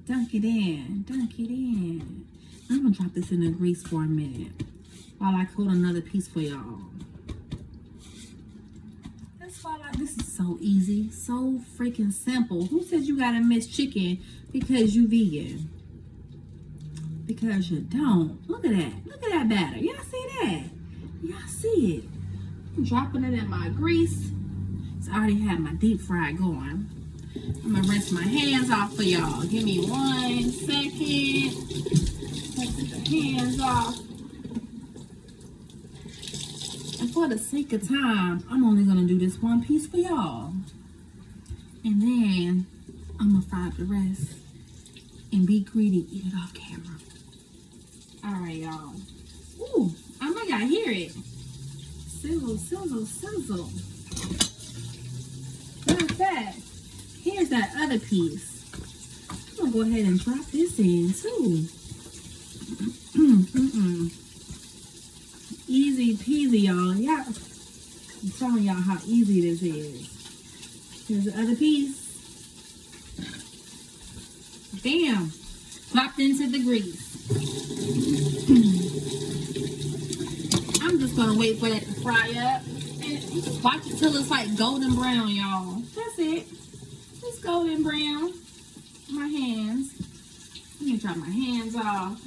Dunk it in. I'm gonna drop this in the grease for a minute while I coat another piece for y'all. This is so easy, so freaking simple. Who said you gotta miss chicken because you vegan? Because you don't. Look at that batter. Y'all see that? Y'all see it? I'm dropping it in my grease. So I already have my deep fry going. I'm gonna rinse my hands off for y'all. Give me 1 second. Rinse the hands off. for the sake of time, I'm only gonna do this one piece for y'all. And then I'm gonna fry up the rest and be greedy, eat it off camera. All right, y'all. Ooh, I know y'all hear it. Sizzle, sizzle, sizzle. Like that. Here's that other piece. I'm gonna go ahead and drop this in too. Easy peasy, y'all. Yeah, I'm telling y'all how easy this is. Here's the other piece. Bam! Dropped into the grease. I'm just gonna wait for that to fry up and watch it till it's like golden brown, y'all. That's it. It's golden brown. My hands. Let me drop my hands off.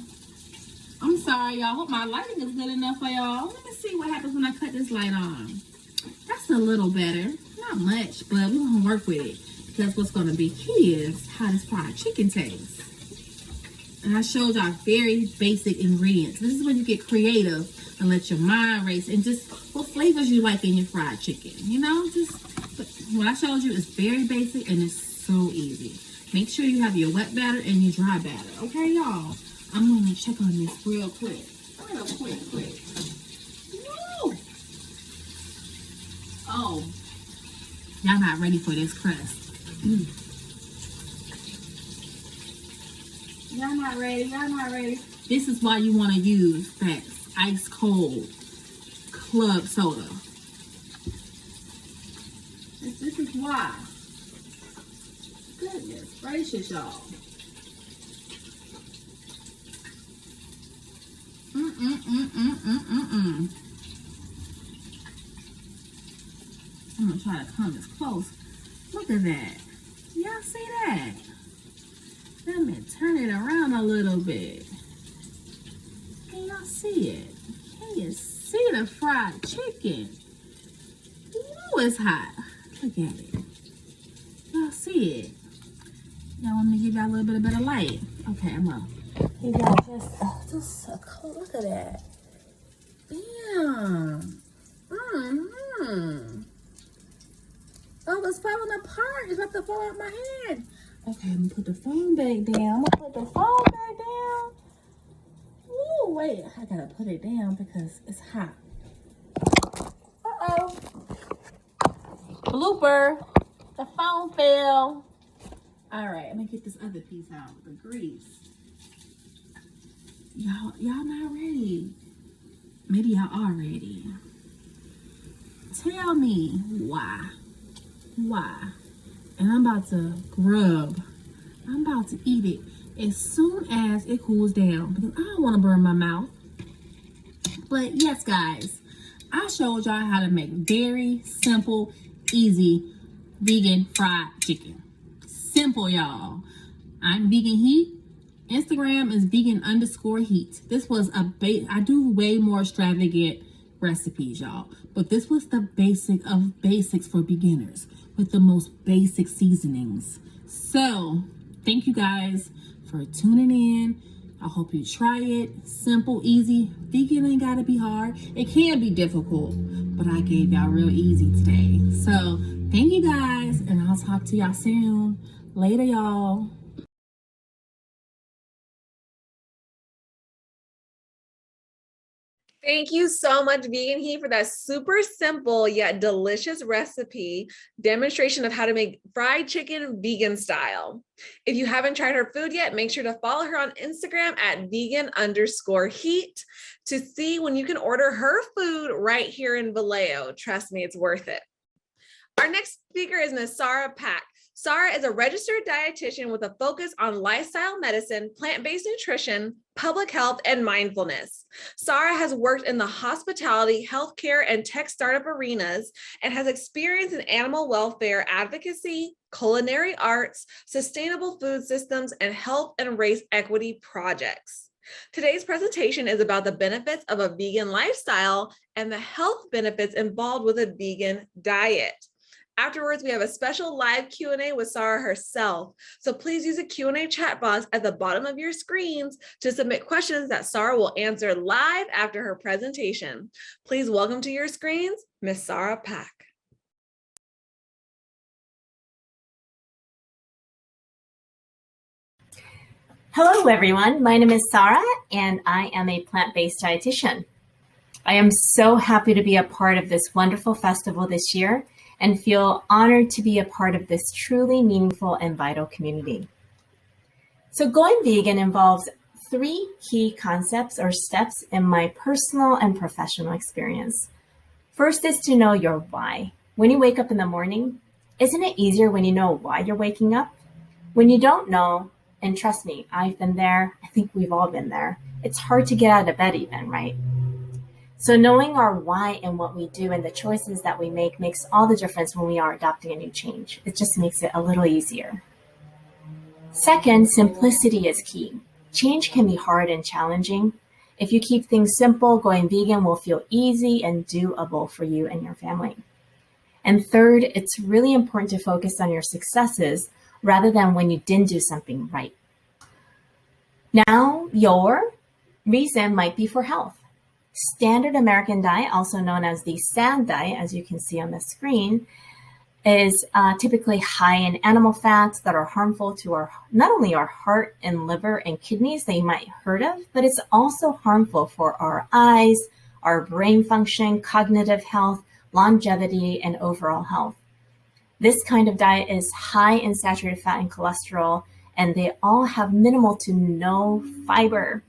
I'm sorry, y'all. Hope my lighting is good enough for y'all. Let me see what happens when I cut this light on. That's a little better. Not much, but we're gonna work with it because what's gonna be key is how this fried chicken tastes. And I showed y'all very basic ingredients. This is when you get creative and let your mind race and just what flavors you like in your fried chicken. You know, just what I showed you is very basic and it's so easy. Make sure you have your wet batter and your dry batter. Okay, y'all? I'm gonna check on this real quick. Real quick. Woo! Oh, y'all not ready for this crust. Y'all not ready. This is why you want to use that ice cold club soda. This is why. Goodness gracious, y'all. I'm gonna try to come as close. Look at that. Y'all see that? Let me turn it around a little bit. Can y'all see it? Can you see the fried chicken? Ooh, it's hot. Look at it. Y'all see it? Y'all want me to give y'all a little bit of better light? Okay, I'm up. Give y'all just a close look at that. Bam. Oh, it's falling apart. It's about to fall out my hand. Okay, I'm gonna put the phone back down. Ooh, wait. I gotta put it down because it's hot. Uh-oh. Blooper. The phone fell. All right, I'm gonna get this other piece out with the grease. Y'all not ready. Maybe y'all are ready. Tell me why. And I'm about to grub. I'm about to eat it as soon as it cools down because I don't want to burn my mouth. But yes, guys, I showed y'all how to make very simple, easy vegan fried chicken. Simple, y'all. I'm Vegan Heat. Instagram is vegan_heat. This was I do way more extravagant recipes, y'all. But this was the basic of basics for beginners with the most basic seasonings. So, thank you guys for tuning in. I hope you try it. Simple, easy. Vegan ain't gotta be hard. It can be difficult, but I gave y'all real easy today. So, thank you guys, and I'll talk to y'all soon. Later, y'all. Thank you so much, Vegan Heat, for that super simple yet delicious recipe demonstration of how to make fried chicken vegan style. If you haven't tried her food yet, make sure to follow her on Instagram at vegan_heat to see when you can order her food right here in Vallejo. Trust me, it's worth it. Our next speaker is Ms. Sahra Pack. Sahra is a registered dietitian with a focus on lifestyle medicine, plant-based nutrition, public health, and mindfulness. Sahra has worked in the hospitality, healthcare, and tech startup arenas and has experience in animal welfare advocacy, culinary arts, sustainable food systems, and health and race equity projects. Today's presentation is about the benefits of a vegan lifestyle and the health benefits involved with a vegan diet. Afterwards, we have a special live Q&A with Sahra herself. So please use a Q&A chat box at the bottom of your screens to submit questions that Sahra will answer live after her presentation. Please welcome to your screens, Miss Sahra Pack. Hello, everyone. My name is Sahra, and I am a plant-based dietitian. I am so happy to be a part of this wonderful festival this year and feel honored to be a part of this truly meaningful and vital community. So going vegan involves 3 key concepts or steps in my personal and professional experience. First is to know your why. When you wake up in the morning, isn't it easier when you know why you're waking up? When you don't know, and trust me, I've been there. I think we've all been there. It's hard to get out of bed even, right? So knowing our why and what we do and the choices that we make makes all the difference when we are adopting a new change. It just makes it a little easier. Second, simplicity is key. Change can be hard and challenging. If you keep things simple, going vegan will feel easy and doable for you and your family. And third, it's really important to focus on your successes rather than when you didn't do something right. Now, your reason might be for health. Standard American diet, also known as the SAD diet, as you can see on the screen, is typically high in animal fats that are harmful to not only our heart and liver and kidneys that you might have heard of, but it's also harmful for our eyes, our brain function, cognitive health, longevity, and overall health. This kind of diet is high in saturated fat and cholesterol, and they all have minimal to no fiber.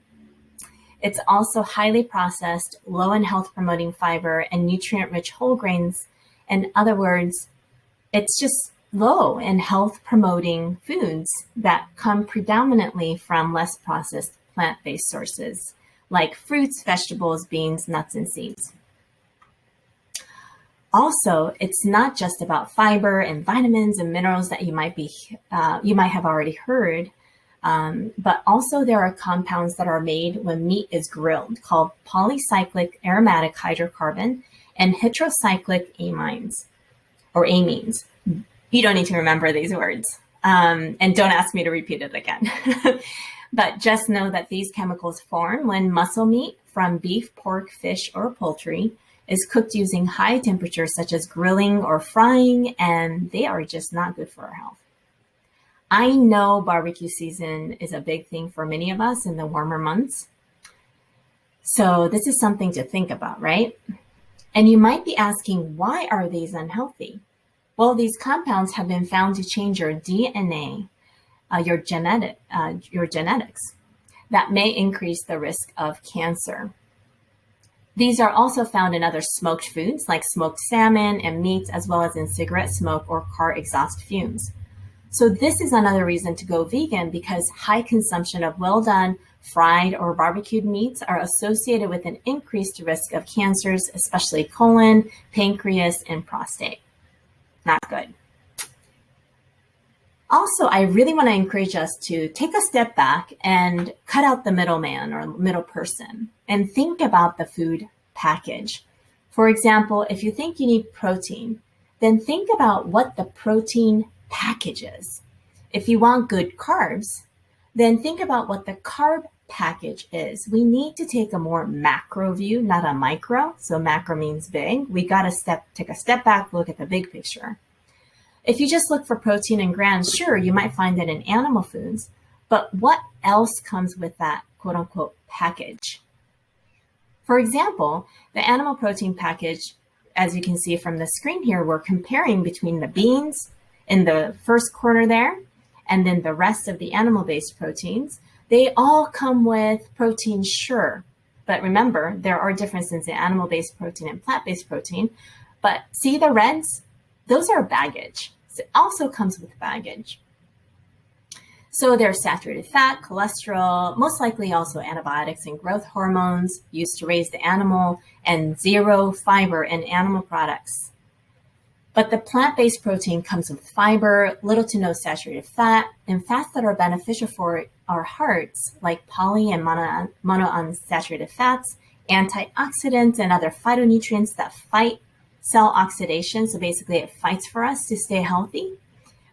It's also highly processed, low in health-promoting fiber and nutrient-rich whole grains. In other words, it's just low in health-promoting foods that come predominantly from less processed plant-based sources, like fruits, vegetables, beans, nuts, and seeds. Also, it's not just about fiber and vitamins and minerals that you might have already heard, but also there are compounds that are made when meat is grilled called polycyclic aromatic hydrocarbon and heterocyclic amines or amines. You don't need to remember these words, and don't ask me to repeat it again. But just know that these chemicals form when muscle meat from beef, pork, fish, or poultry is cooked using high temperatures such as grilling or frying, and they are just not good for our health. I know barbecue season is a big thing for many of us in the warmer months. So this is something to think about, right? And you might be asking, why are these unhealthy? Well, these compounds have been found to change your DNA, your genetics, that may increase the risk of cancer. These are also found in other smoked foods like smoked salmon and meats, as well as in cigarette smoke or car exhaust fumes. So this is another reason to go vegan, because high consumption of well-done, fried, or barbecued meats are associated with an increased risk of cancers, especially colon, pancreas, and prostate. Not good. Also, I really want to encourage us to take a step back and cut out the middleman or middle person and think about the food package. For example, if you think you need protein, then think about what the protein package is. If you want good carbs, then think about what the carb package is. We need to take a more macro view, not a micro. So macro means big. We got to take a step back, look at the big picture. If you just look for protein in grams, sure, you might find it in animal foods, but what else comes with that quote unquote package? For example, the animal protein package, as you can see from the screen here, we're comparing between the beans in the first corner there, and then the rest of the animal-based proteins. They all come with protein, sure, but remember, there are differences in animal-based protein and plant-based protein, but see the reds? Those are baggage. So it also comes with baggage. So there's saturated fat, cholesterol, most likely also antibiotics and growth hormones used to raise the animal, and zero fiber in animal products. But the plant-based protein comes with fiber, little to no saturated fat, and fats that are beneficial for our hearts, like poly and monounsaturated fats, antioxidants, and other phytonutrients that fight cell oxidation. So basically it fights for us to stay healthy.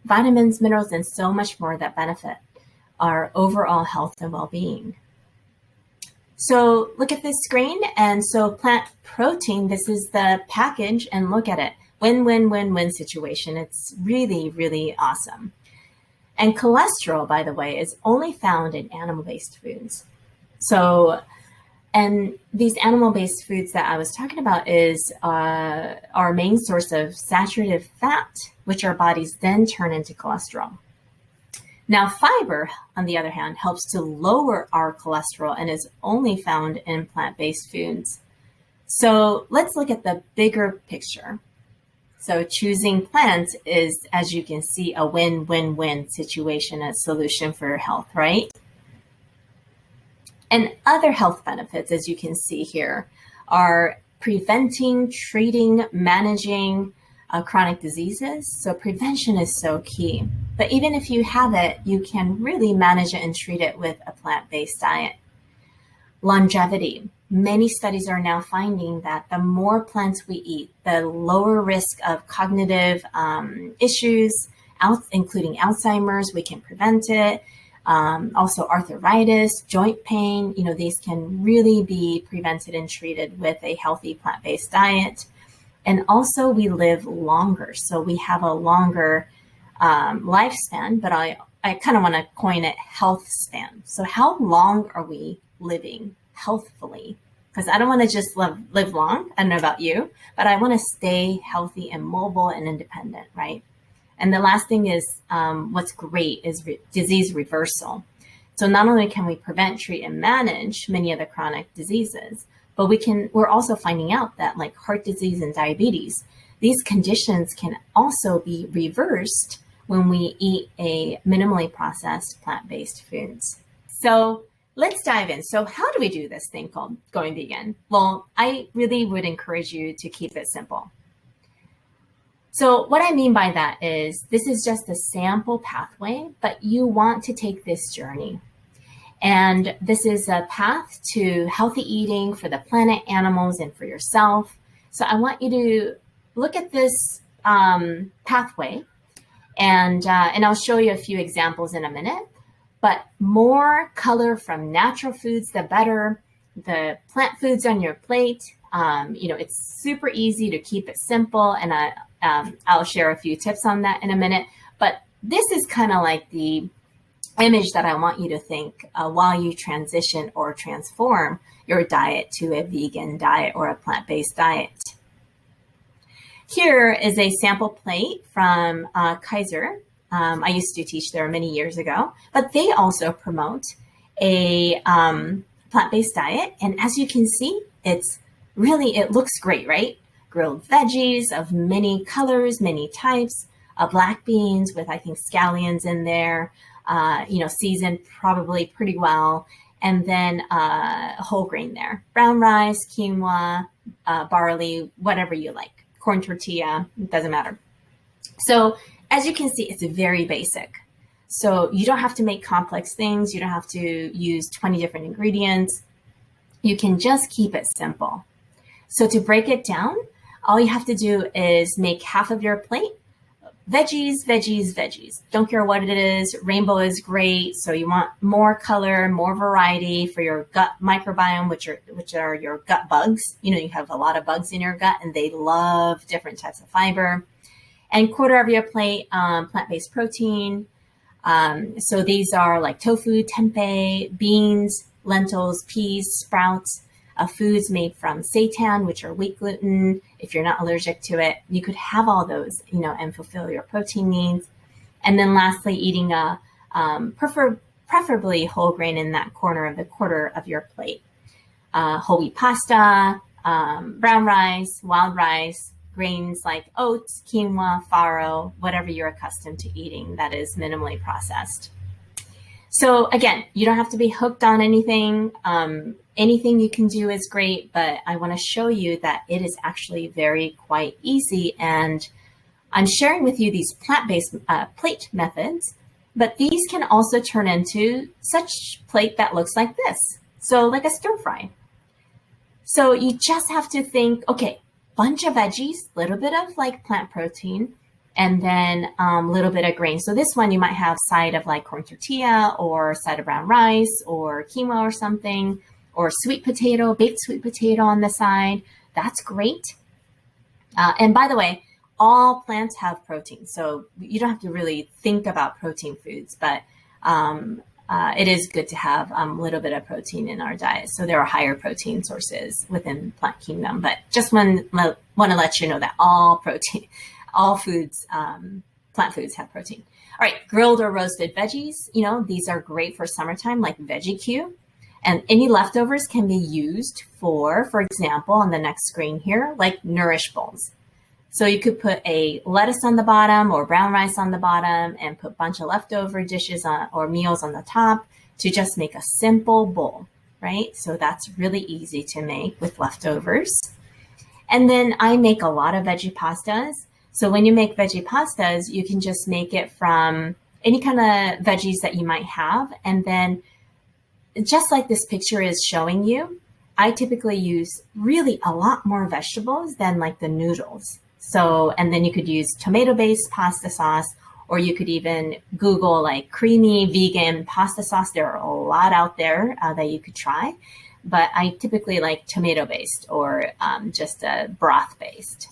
Vitamins, minerals, and so much more that benefit our overall health and well-being. So look at this screen. And so plant protein, this is the package, and look at it. Win-win-win-win situation. It's really, really awesome. And cholesterol, by the way, is only found in animal-based foods. So, and these animal-based foods that I was talking about is our main source of saturated fat, which our bodies then turn into cholesterol. Now, fiber, on the other hand, helps to lower our cholesterol and is only found in plant-based foods. So let's look at the bigger picture. So choosing plants is, as you can see, a win-win-win situation, a solution for your health, right? And other health benefits, as you can see here, are preventing, treating, managing chronic diseases. So prevention is so key. But even if you have it, you can really manage it and treat it with a plant-based diet. Longevity. Many studies are now finding that the more plants we eat, the lower risk of cognitive issues, including Alzheimer's, we can prevent it. Also arthritis, joint pain, these can really be prevented and treated with a healthy plant-based diet. And also we live longer. So we have a longer lifespan, but I kind of want to coin it health span. So how long are we living healthfully? Because I don't want to just live long. I don't know about you, but I want to stay healthy and mobile and independent, right? And the last thing is what's great is disease reversal. So not only can we prevent, treat, and manage many of the chronic diseases, but we're also finding out that like heart disease and diabetes, these conditions can also be reversed when we eat a minimally processed plant-based foods. So let's dive in. So how do we do this thing called going vegan? Well, I really would encourage you to keep it simple. So what I mean by that is this is just a sample pathway, but you want to take this journey. And this is a path to healthy eating for the planet, animals, and for yourself. So I want you to look at this pathway, and I'll show you a few examples in a minute. But more color from natural foods, the better. The plant foods on your plate, it's super easy to keep it simple, and I'll share a few tips on that in a minute. But this is kind of like the image that I want you to think while you transition or transform your diet to a vegan diet or a plant-based diet. Here is a sample plate from Kaiser. I used to teach there many years ago, but they also promote a plant-based diet. And as you can see, it looks great, right? Grilled veggies of many colors, many types, black beans with, I think, scallions in there, seasoned probably pretty well. And then whole grain there, brown rice, quinoa, barley, whatever you like, corn tortilla, it doesn't matter. So as you can see, it's very basic. So you don't have to make complex things. You don't have to use 20 different ingredients. You can just keep it simple. So to break it down, all you have to do is make half of your plate veggies, veggies, veggies. Don't care what it is. Rainbow is great. So you want more color, more variety for your gut microbiome, which are your gut bugs. You have a lot of bugs in your gut, and they love different types of fiber. And quarter of your plate, plant-based protein. So these are like tofu, tempeh, beans, lentils, peas, sprouts, foods made from seitan, which are wheat gluten. If you're not allergic to it, you could have all those, and fulfill your protein needs. And then lastly, eating preferably whole grain in that corner of the quarter of your plate. Whole wheat pasta, brown rice, wild rice, grains like oats, quinoa, farro, whatever you're accustomed to eating that is minimally processed. So again, you don't have to be hooked on anything. Anything you can do is great, but I want to show you that it is actually quite easy. And I'm sharing with you these plant-based plate methods, but these can also turn into such plate that looks like this. So like a stir fry. So you just have to think, okay, bunch of veggies, a little bit of like plant protein, and then a little bit of grain. So this one you might have side of like corn tortilla or side of brown rice or quinoa or something, or sweet potato, baked sweet potato on the side. That's great. And by the way, all plants have protein, so you don't have to really think about protein foods, but it is good to have a little bit of protein in our diet. So there are higher protein sources within plant kingdom, but just want to let you know that all foods, plant foods have protein. All right, grilled or roasted veggies, these are great for summertime, like Veggie Q. And any leftovers can be used for example, on the next screen here, like nourish bowls. So you could put a lettuce on the bottom or brown rice on the bottom and put a bunch of leftover dishes or meals on the top to just make a simple bowl, right? So that's really easy to make with leftovers. And then I make a lot of veggie pastas. So when you make veggie pastas, you can just make it from any kind of veggies that you might have. And then just like this picture is showing you, I typically use really a lot more vegetables than like the noodles. So, and then you could use tomato-based pasta sauce, or you could even Google like creamy vegan pasta sauce. There are a lot out there that you could try, but I typically like tomato-based or just broth-based.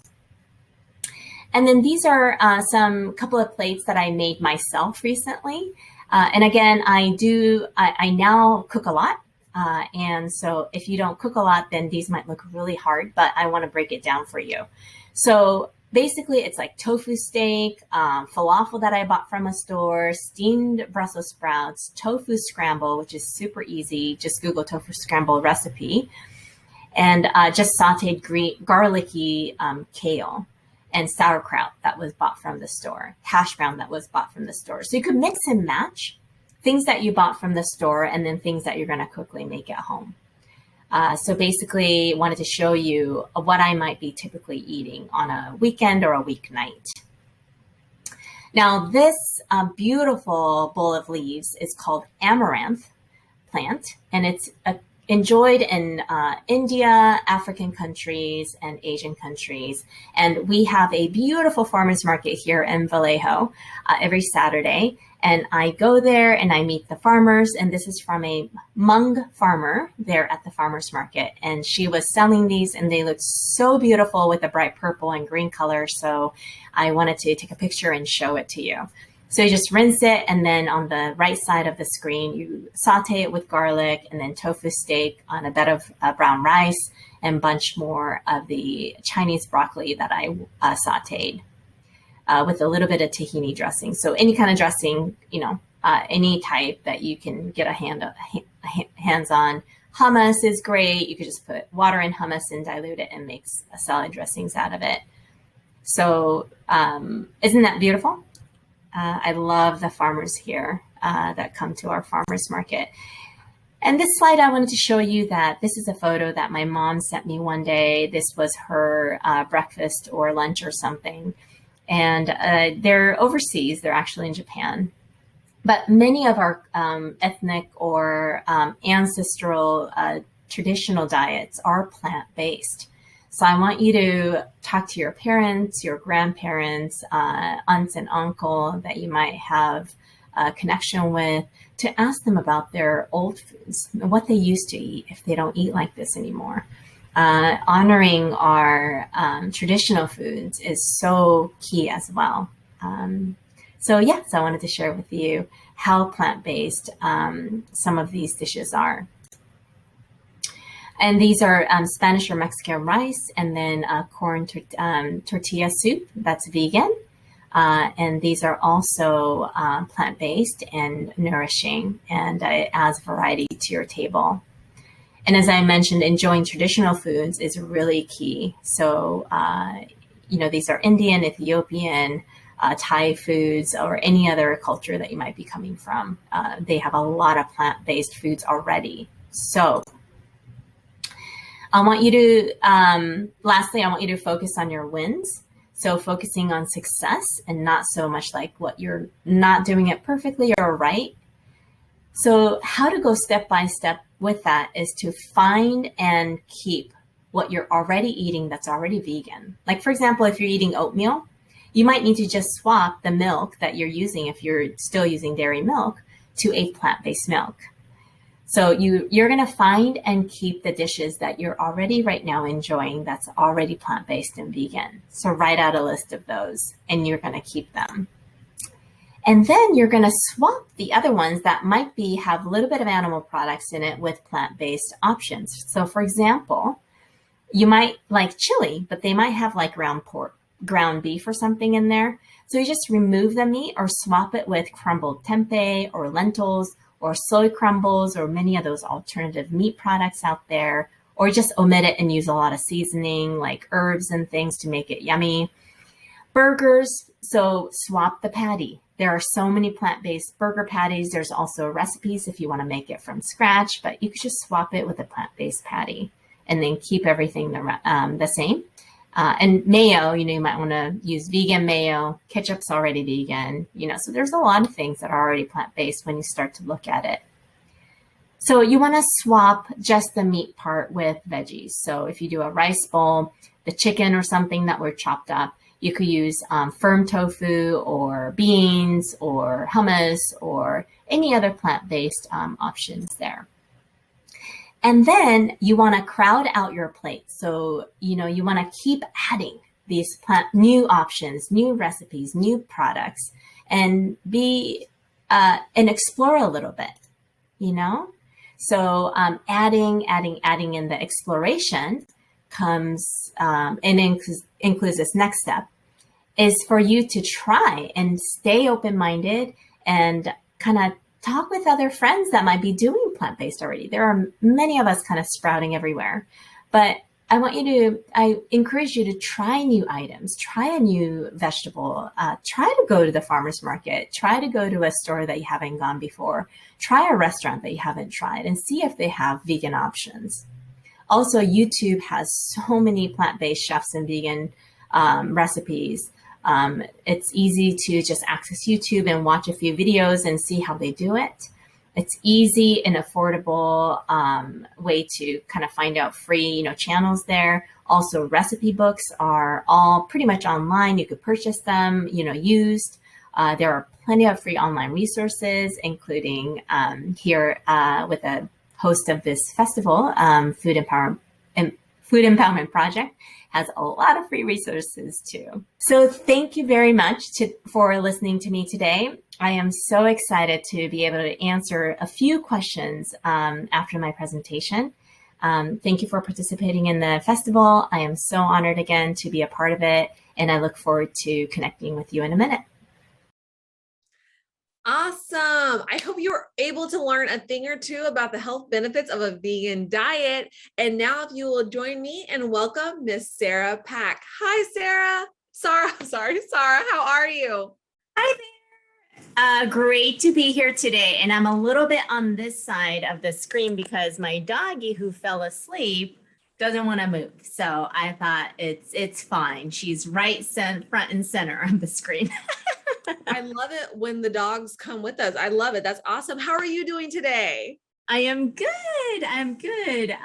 And then these are some couple of plates that I made myself recently. And again, I now cook a lot. And so if you don't cook a lot, then these might look really hard, but I want to break it down for you. So basically it's like tofu steak, falafel that I bought from a store, steamed Brussels sprouts, tofu scramble, which is super easy. Just Google tofu scramble recipe, and just sauteed garlicky kale and sauerkraut that was bought from the store, hash brown that was bought from the store. So you could mix and match things that you bought from the store and then things that you're going to quickly make at home. So basically wanted to show you what I might be typically eating on a weekend or a weeknight. Now this beautiful bowl of leaves is called Amaranth Plant, and it's enjoyed in India, African countries, and Asian countries. And we have a beautiful farmers market here in Vallejo every Saturday. And I go there and I meet the farmers. And this is from a Hmong farmer there at the farmers market. And she was selling these and they looked so beautiful with a bright purple and green color. So I wanted to take a picture and show it to you. So you just rinse it, and then on the right side of the screen, you saute it with garlic and then tofu steak on a bed of brown rice and a bunch more of the Chinese broccoli that I sauteed with a little bit of tahini dressing. So any kind of dressing, any type that you can get hands on. Hummus is great. You could just put water in hummus and dilute it and make salad dressings out of it. So isn't that beautiful? I love the farmers here that come to our farmers market. And this slide, I wanted to show you that this is a photo that my mom sent me one day. This was her breakfast or lunch or something. And they're overseas. They're actually in Japan. But many of our ethnic or ancestral traditional diets are plant-based. So I want you to talk to your parents, your grandparents, aunts and uncle that you might have a connection with, to ask them about their old foods, what they used to eat if they don't eat like this anymore. Honoring our traditional foods is so key as well. So I wanted to share with you how plant-based some of these dishes are. And these are Spanish or Mexican rice, and then corn tortilla soup that's vegan. And these are also plant-based and nourishing, and it adds variety to your table. And as I mentioned, enjoying traditional foods is really key. So, these are Indian, Ethiopian, Thai foods, or any other culture that you might be coming from. They have a lot of plant-based foods already. So I want you to, lastly, I want you to focus on your wins. So focusing on success and not so much like what you're not doing it perfectly or right. So how to go step by step with that is to find and keep what you're already eating that's already vegan. Like, for example, if you're eating oatmeal, you might need to just swap the milk that you're using, if you're still using dairy milk, to a plant-based milk. So you're going to find and keep the dishes that you're already right now enjoying that's already plant-based and vegan. So write out a list of those and you're going to keep them. And then you're going to swap the other ones that might have a little bit of animal products in it with plant-based options. So for example, you might like chili, but they might have like ground beef or something in there. So you just remove the meat or swap it with crumbled tempeh or lentils or soy crumbles or many of those alternative meat products out there, or just omit it and use a lot of seasoning like herbs and things to make it yummy. Burgers, so swap the patty. There are so many plant-based burger patties. There's also recipes if you want to make it from scratch, but you could just swap it with a plant-based patty and then keep everything the same. And mayo, you might want to use vegan mayo. Ketchup's already vegan, so there's a lot of things that are already plant-based when you start to look at it. So you want to swap just the meat part with veggies. So if you do a rice bowl, the chicken or something that were chopped up, you could use firm tofu or beans or hummus or any other plant-based options there. And then you want to crowd out your plate. So, you want to keep adding these new options, new recipes, new products, and and explore a little bit, So adding in the exploration comes and includes this next step is for you to try and stay open-minded and kind of talk with other friends that might be doing plant-based already. There are many of us kind of sprouting everywhere, but I encourage you to try new items, try a new vegetable, try to go to the farmer's market, try to go to a store that you haven't gone before, try a restaurant that you haven't tried and see if they have vegan options. Also, YouTube has so many plant-based chefs and vegan recipes. It's easy to just access YouTube and watch a few videos and see how they do it. It's easy and affordable way to kind of find out free, channels there. Also, recipe books are all pretty much online. You could purchase them, used. There are plenty of free online resources, including here with a host of this festival, Food Empowerment Project, has a lot of free resources too. So thank you very much for listening to me today. I am so excited to be able to answer a few questions after my presentation. Thank you for participating in the festival. I am so honored again to be a part of it, and I look forward to connecting with you in a minute. Awesome. I hope you were able to learn a thing or two about the health benefits of a vegan diet. And now if you will join me and welcome Miss Sahra Pack. Hi, Sahra. Sahra, how are you? Hi there. Great to be here today. And I'm a little bit on this side of the screen because my doggie who fell asleep doesn't want to move. So I thought it's fine. She's front and center on the screen. I love it when the dogs come with us. I love it. That's awesome. How are you doing today? I am good. I'm good.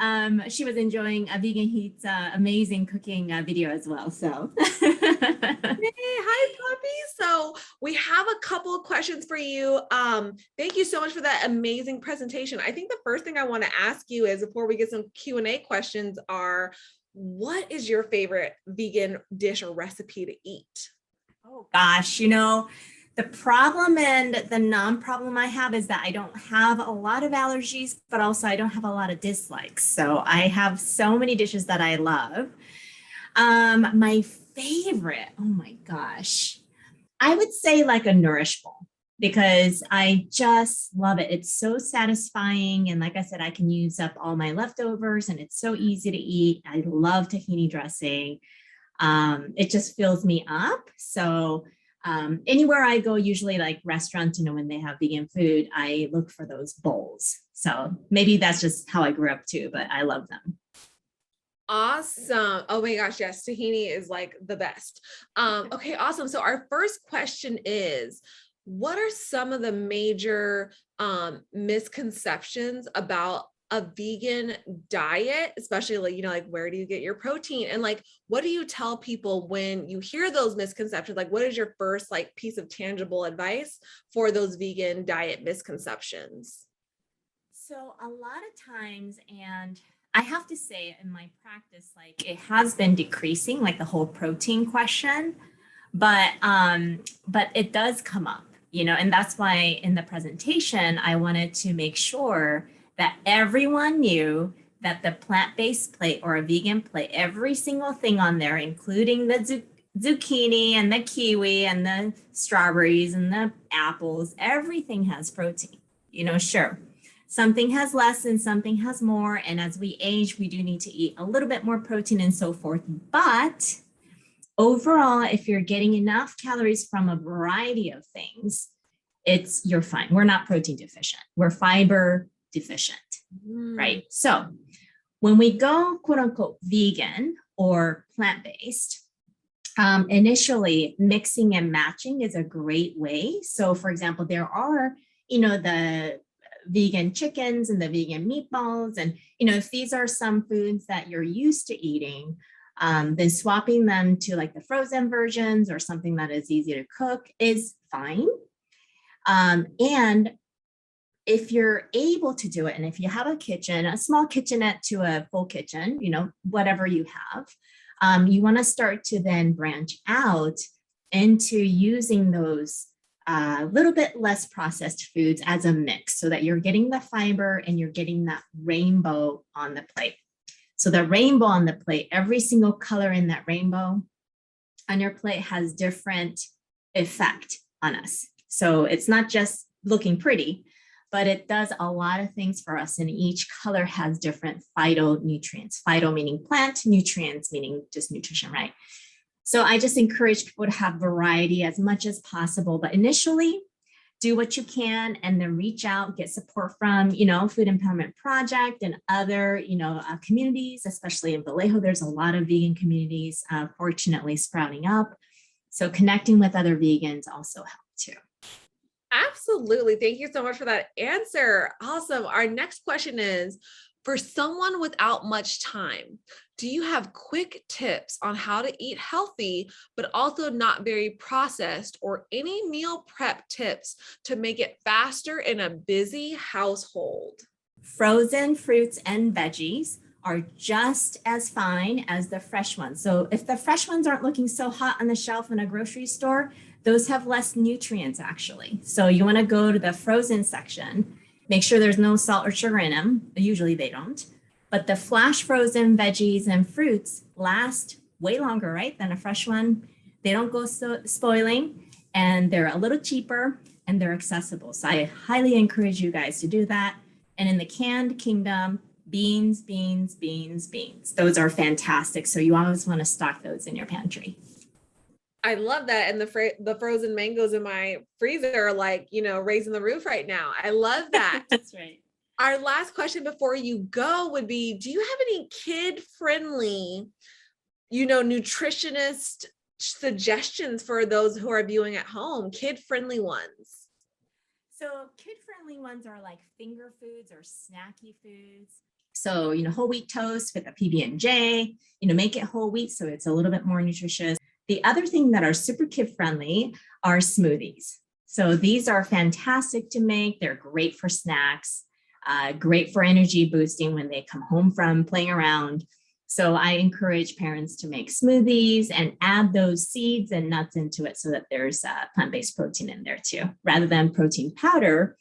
She was enjoying a Vegan Heat's amazing cooking video as well. So, hey, hi, puppy. So we have a couple of questions for you. Thank you so much for that amazing presentation. I think the first thing I want to ask you is, before we get some Q&A questions, are what is your favorite vegan dish or recipe to eat? Oh gosh, the problem and the non-problem I have is that I don't have a lot of allergies, but also I don't have a lot of dislikes. So I have so many dishes that I love. My favorite, oh my gosh, I would say like a Nourish Bowl, because I just love it. It's so satisfying. And like I said, I can use up all my leftovers and it's so easy to eat. I love tahini dressing. It just fills me up. So anywhere I go, usually like restaurants, when they have vegan food, I look for those bowls. So maybe that's just how I grew up too, but I love them. Awesome. Oh my gosh. Yes. Tahini is like the best. Okay. Awesome. So our first question is, what are some of the major misconceptions about a vegan diet, especially like, you know, like where do you get your protein? And like, what do you tell people when you hear those misconceptions? Like, what is your first like piece of tangible advice for those vegan diet misconceptions? So a lot of times, and I have to say in my practice, like it has been decreasing, like the whole protein question, but it does come up, you know, and that's why in the presentation, I wanted to make sure that everyone knew that the plant-based plate or a vegan plate, every single thing on there, including the zucchini and the kiwi and the strawberries and the apples, everything has protein, you know, sure. Something has less and something has more. And as we age, we do need to eat a little bit more protein and so forth. But overall, if you're getting enough calories from a variety of things, you're fine. We're not protein deficient. We're fiber deficient, right? So when we go quote unquote vegan or plant-based, initially mixing and matching is a great way. So for example, there are, you know, the vegan chickens and the vegan meatballs. And, you know, if these are some foods that you're used to eating, then swapping them to like the frozen versions or something that is easy to cook is fine. And if you're able to do it, and if you have a kitchen, a small kitchenette to a full kitchen, you know, whatever you have, you want to start to then branch out into using those a little bit less processed foods as a mix so that you're getting the fiber and you're getting that rainbow on the plate. So the rainbow on the plate, every single color in that rainbow on your plate has different effect on us. So it's not just looking pretty, but it does a lot of things for us. And each color has different phytonutrients, phyto meaning plant, nutrients meaning just nutrition, right? So I just encourage people to have variety as much as possible, but initially do what you can and then reach out, get support from, you know, Food Empowerment Project and other, you know, communities, especially in Vallejo. There's a lot of vegan communities, fortunately sprouting up. So connecting with other vegans also help too. Absolutely. Thank you so much for that answer. Awesome. Our next question is, for someone without much time, do you have quick tips on how to eat healthy, but also not very processed, or any meal prep tips to make it faster in a busy household? Frozen fruits and veggies are just as fine as the fresh ones. So if the fresh ones aren't looking so hot on the shelf in a grocery store, those have less nutrients actually. So you want to go to the frozen section. Make sure there's no salt or sugar in them. Usually they don't. But the flash frozen veggies and fruits last way longer, right, than a fresh one. They don't go spoiling, and they're a little cheaper and they're accessible. So I highly encourage you guys to do that. And in the canned kingdom, beans, beans, beans, beans. Those are fantastic. So you always want to stock those in your pantry. I love that. And the frozen mangoes in my freezer are like, you know, raising the roof right now. I love that. That's right. Our last question before you go would be, do you have any kid-friendly, you know, nutritionist suggestions for those who are viewing at home, kid-friendly ones? So kid-friendly ones are like finger foods or snacky foods. So, you know, whole wheat toast with a PB&J, you know, make it whole wheat so it's a little bit more nutritious. The other thing that are super kid-friendly are smoothies. So these are fantastic to make. They're great for snacks, great for energy boosting when they come home from playing around. So I encourage parents to make smoothies and add those seeds and nuts into it so that there's plant-based protein in there too, rather than protein powder.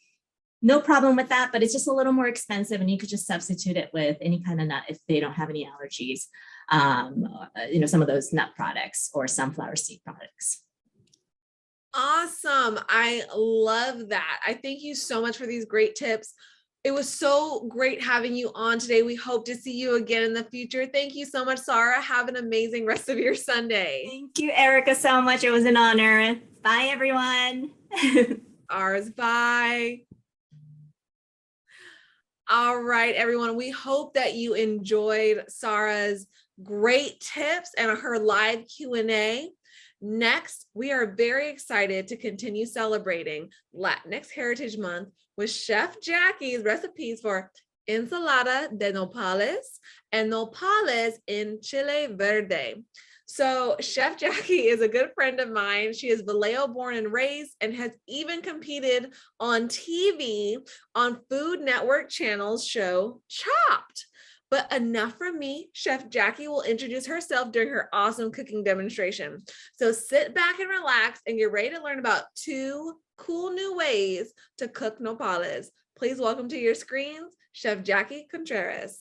No problem with that, but it's just a little more expensive, and you could just substitute it with any kind of nut if they don't have any allergies. You know, some of those nut products or sunflower seed products. Awesome. I love that. I thank you so much for these great tips. It was so great having you on today. We hope to see you again in the future. Thank you so much, Sahra. Have an amazing rest of your Sunday. Thank you, Erica, so much. It was an honor. Bye, everyone. Ours, bye. All right, everyone. We hope that you enjoyed Sahra's great tips and her live Q&A. Next, we are very excited to continue celebrating Latinx Heritage Month with Chef Jackie's recipes for Ensalada De Nopales and Nopales in Chile Verde. So Chef Jackie is a good friend of mine. She is Vallejo born and raised and has even competed on TV on Food Network Channel's show Chopped. But enough from me. Chef Jackie will introduce herself during her awesome cooking demonstration. So sit back and relax and get ready to learn about 2 cool new ways to cook nopales. Please welcome to your screens, Chef Jackie Contreras.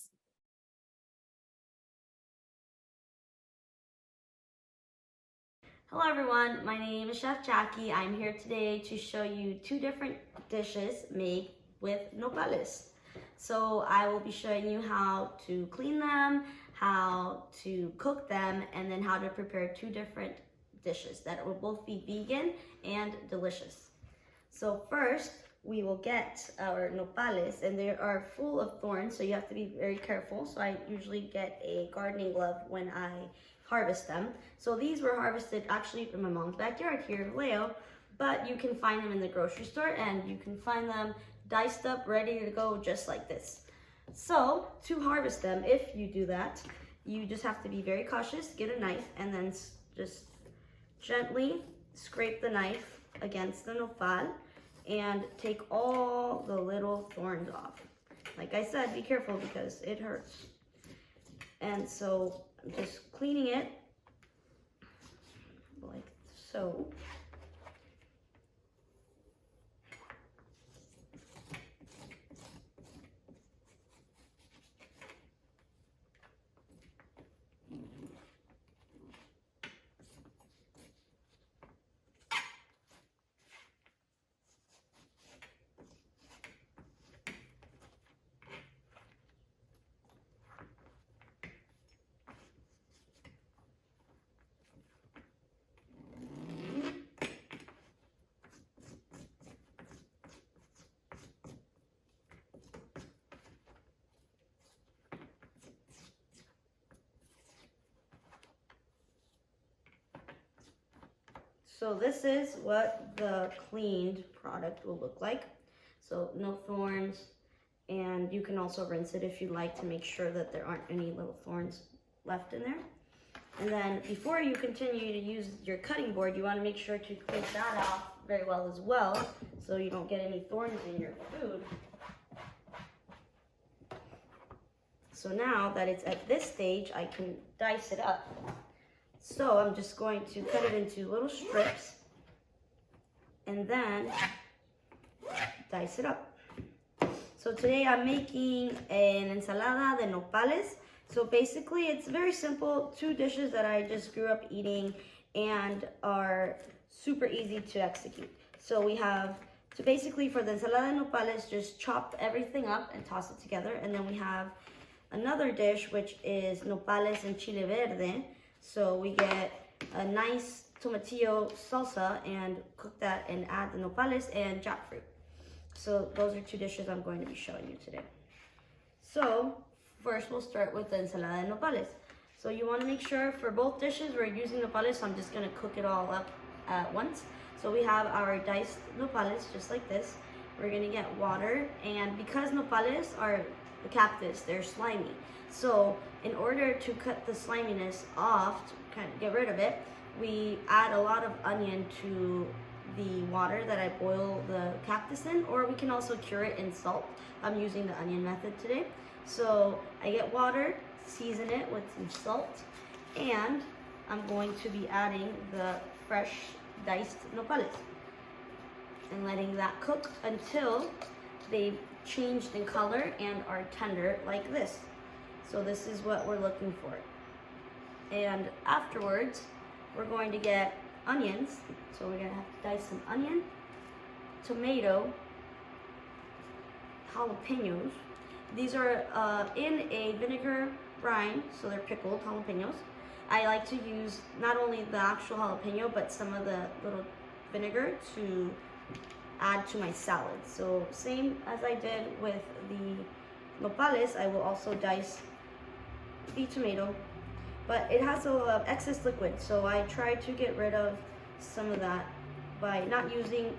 Hello everyone, my name is Chef Jackie. I'm here today to show you 2 different dishes made with nopales. So I will be showing you how to clean them, how to cook them, and then how to prepare 2 different dishes that will both be vegan and delicious. So first, we will get our nopales, and they are full of thorns, so you have to be very careful. So I usually get a gardening glove when I harvest them. So these were harvested actually from my mom's backyard here in Vallejo, but you can find them in the grocery store, and you can find them diced up, ready to go, just like this. So to harvest them, if you do that, you just have to be very cautious, get a knife, and then just gently scrape the knife against the nopal and take all the little thorns off. Like I said, be careful because it hurts. And so I'm just cleaning it like so. So this is what the cleaned product will look like. So no thorns, and you can also rinse it if you like to make sure that there aren't any little thorns left in there. And then before you continue to use your cutting board, you want to make sure to clean that off very well as well, so you don't get any thorns in your food. So now that it's at this stage, I can dice it up. So I'm just going to cut it into little strips and then dice it up. So today I'm making an ensalada de nopales. So basically it's very simple, 2 dishes that I just grew up eating and are super easy to execute. So we have, so basically for the ensalada de nopales, just chop everything up and toss it together. And then we have another dish, which is nopales and chile verde. So we get a nice tomatillo salsa and cook that and add the nopales and jackfruit. So those are 2 dishes I'm going to be showing you today. So first we'll start with the ensalada de nopales. So you want to make sure for both dishes we're using nopales, so I'm just going to cook it all up at once. So we have our diced nopales just like this. We're going to get water, and because nopales are the cactus, they're slimy. So in order to cut the sliminess off, to kind of get rid of it, we add a lot of onion to the water that I boil the cactus in, or we can also cure it in salt. I'm using the onion method today. So I get water, season it with some salt, and I'm going to be adding the fresh diced nopales and letting that cook until they've changed in color and are tender like this. So this is what we're looking for. And afterwards, we're going to get onions. So we're gonna have to dice some onion, tomato, jalapenos. These are in a vinegar brine, so they're pickled jalapenos. I like to use not only the actual jalapeno, but some of the little vinegar to add to my salad. So same as I did with the nopales, I will also dice the tomato, but it has a lot of excess liquid, so I try to get rid of some of that by not using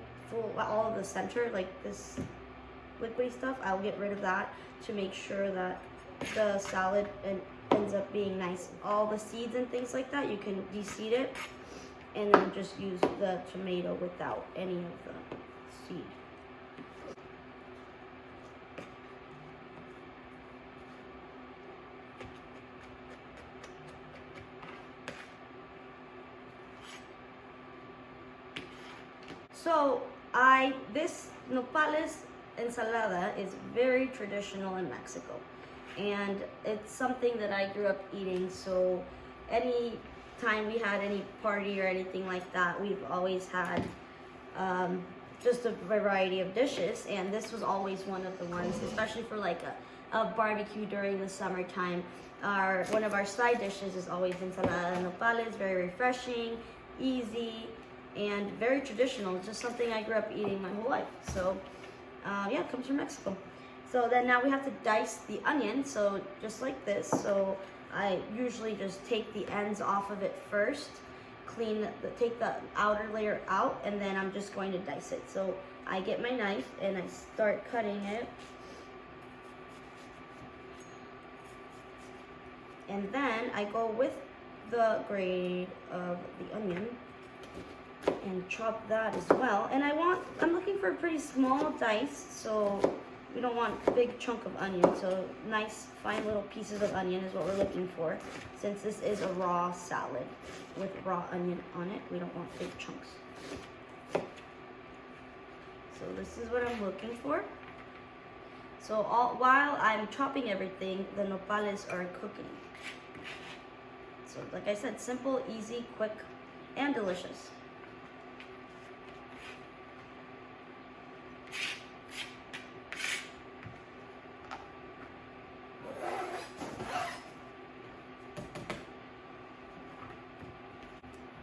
all of the center like this liquidy stuff, I'll get rid of that to make sure that the salad ends up being nice. All the seeds and things like that, you can de-seed it and then just use the tomato without any of the seed. So this nopales ensalada is very traditional in Mexico, and it's something that I grew up eating. So any time we had any party or anything like that, we've always had just a variety of dishes, and this was always one of the ones, especially for like a barbecue during the summertime. One of our side dishes is always ensalada de nopales, very refreshing, easy, and very traditional. It's just something I grew up eating my whole life. So yeah, it comes from Mexico. So then now we have to dice the onion, so just like this. So I usually just take the ends off of it first, take the outer layer out, and then I'm just going to dice it. So I get my knife and I start cutting it. And then I go with the grade of the onion and chop that as well. And I'm looking for a pretty small dice, so we don't want a big chunk of onion. So nice fine little pieces of onion is what we're looking for, since this is a raw salad with raw onion on it. We don't want big chunks. So this is what I'm looking for. So while I'm chopping everything, the nopales are cooking. So like I said, simple, easy, quick, and delicious.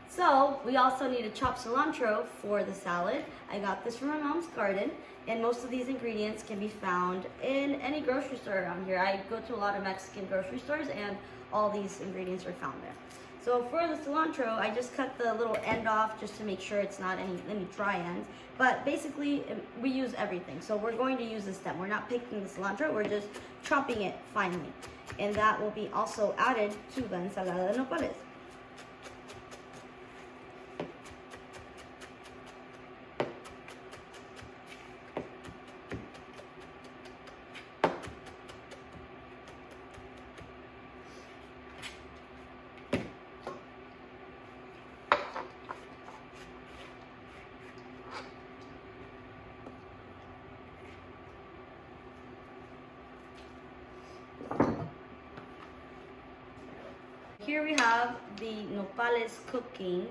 So we also need to chop cilantro for the salad. I got this from my mom's garden, and most of these ingredients can be found in any grocery store around here. I go to a lot of Mexican grocery stores, and all these ingredients are found there. So for the cilantro, I just cut the little end off just to make sure it's not any dry ends. But basically, we use everything. So we're going to use the stem. We're not picking the cilantro, we're just chopping it finely. And that will be also added to the ensalada de nopales. Here we have the nopales cooking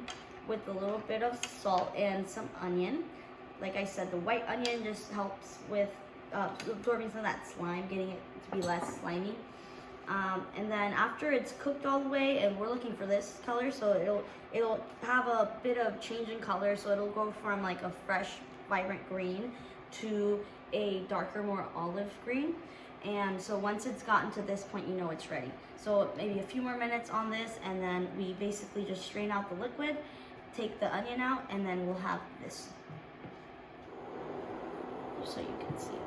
with a little bit of salt and some onion. Like I said, the white onion just helps with absorbing some of that slime, getting it to be less slimy. And then after it's cooked all the way, and we're looking for this color, so it'll have a bit of change in color, so it'll go from like a fresh, vibrant green to a darker, more olive green. And so once it's gotten to this point, you know it's ready. So maybe a few more minutes on this, and then we basically just strain out the liquid, take the onion out, and then we'll have this. Just so you can see it.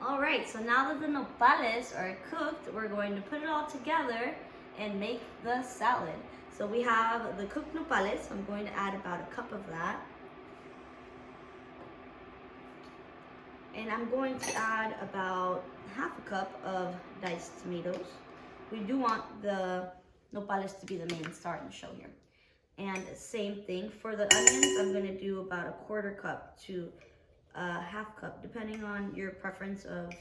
All right, so now that the nopales are cooked, we're going to put it all together and make the salad. So we have the cooked nopales. I'm going to add about a cup of that. And I'm going to add about half a cup of diced tomatoes. We do want the nopales to be the main star in the show here. And same thing for the onions. I'm going to do about a quarter cup to a half cup, depending on your preference of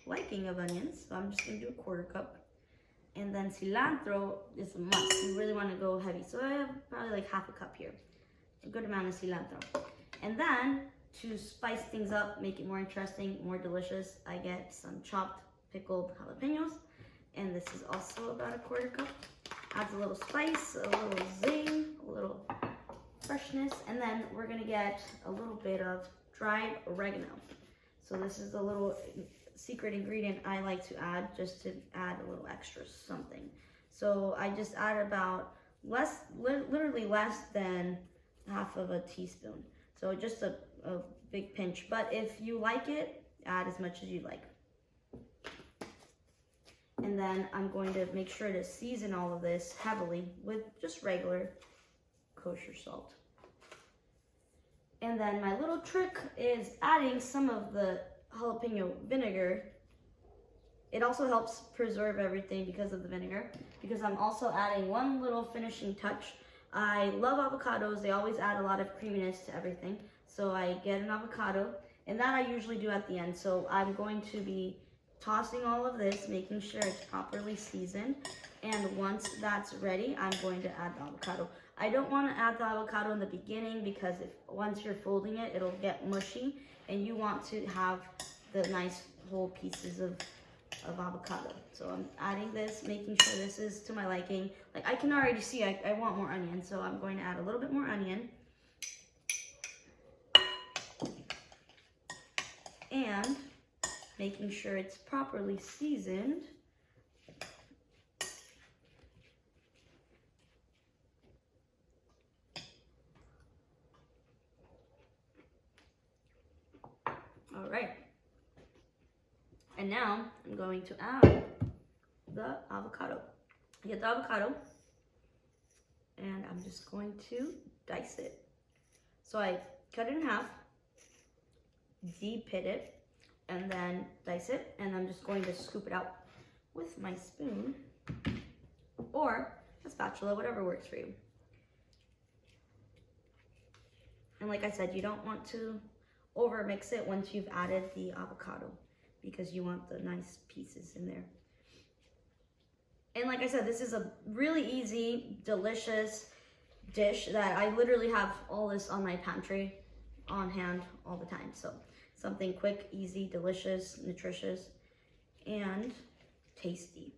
liking of onions. So I'm just going to do a quarter cup. And then cilantro is a must. You really want to go heavy. So I have probably like half a cup here. A good amount of cilantro. And then to spice things up, make it more interesting, more delicious, I get some chopped pickled jalapenos. And this is also about a quarter cup. Adds a little spice, a little zing, a little freshness. And then we're going to get a little bit of dried oregano. So this is a little secret ingredient I like to add, just to add a little extra something. So I just add about literally less than half of a teaspoon. So just a big pinch. But if you like it, add as much as you like. And then I'm going to make sure to season all of this heavily with just regular kosher salt. And then my little trick is adding some of the jalapeno vinegar. It also helps preserve everything because of the vinegar, because I'm also adding one little finishing touch. I love avocados. They always add a lot of creaminess to everything. So I get an avocado, and that I usually do at the end. So I'm going to be tossing all of this, making sure it's properly seasoned. And once that's ready, I'm going to add the avocado. I don't want to add the avocado in the beginning because once you're folding it, it'll get mushy, and you want to have the nice whole pieces of avocado. So I'm adding this, making sure this is to my liking. Like I can already see I want more onion, so I'm going to add a little bit more onion. And making sure it's properly seasoned. All right. And now I'm going to add the avocado. I get the avocado, and I'm just going to dice it. So I cut it in half, de-pit it, and then dice it, and I'm just going to scoop it out with my spoon or a spatula, whatever works for you. And like I said, you don't want to over mix it once you've added the avocado, because you want the nice pieces in there. And like I said, this is a really easy, delicious dish that I literally have all this on my pantry on hand all the time. So something quick, easy, delicious, nutritious, and tasty.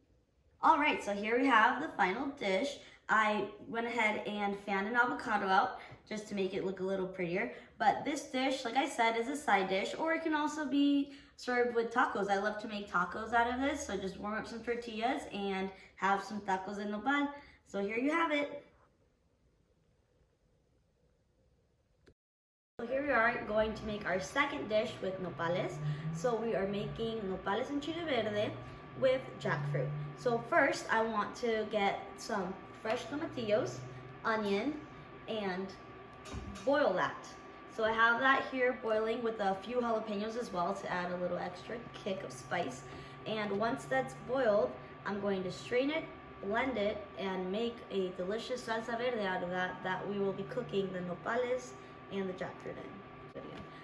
All right, so here we have the final dish. I went ahead and fanned an avocado out just to make it look a little prettier. But this dish, like I said, is a side dish, or it can also be served with tacos. I love to make tacos out of this, so just warm up some tortillas and have some tacos de nopal. So here you have it. So here we are going to make our second dish with nopales. So we are making nopales en chile verde with jackfruit. So first I want to get some fresh tomatillos, onion, and boil that. So I have that here boiling with a few jalapenos as well to add a little extra kick of spice. And once that's boiled, I'm going to strain it, blend it, and make a delicious salsa verde out of that we will be cooking the nopales and the jackfruit in.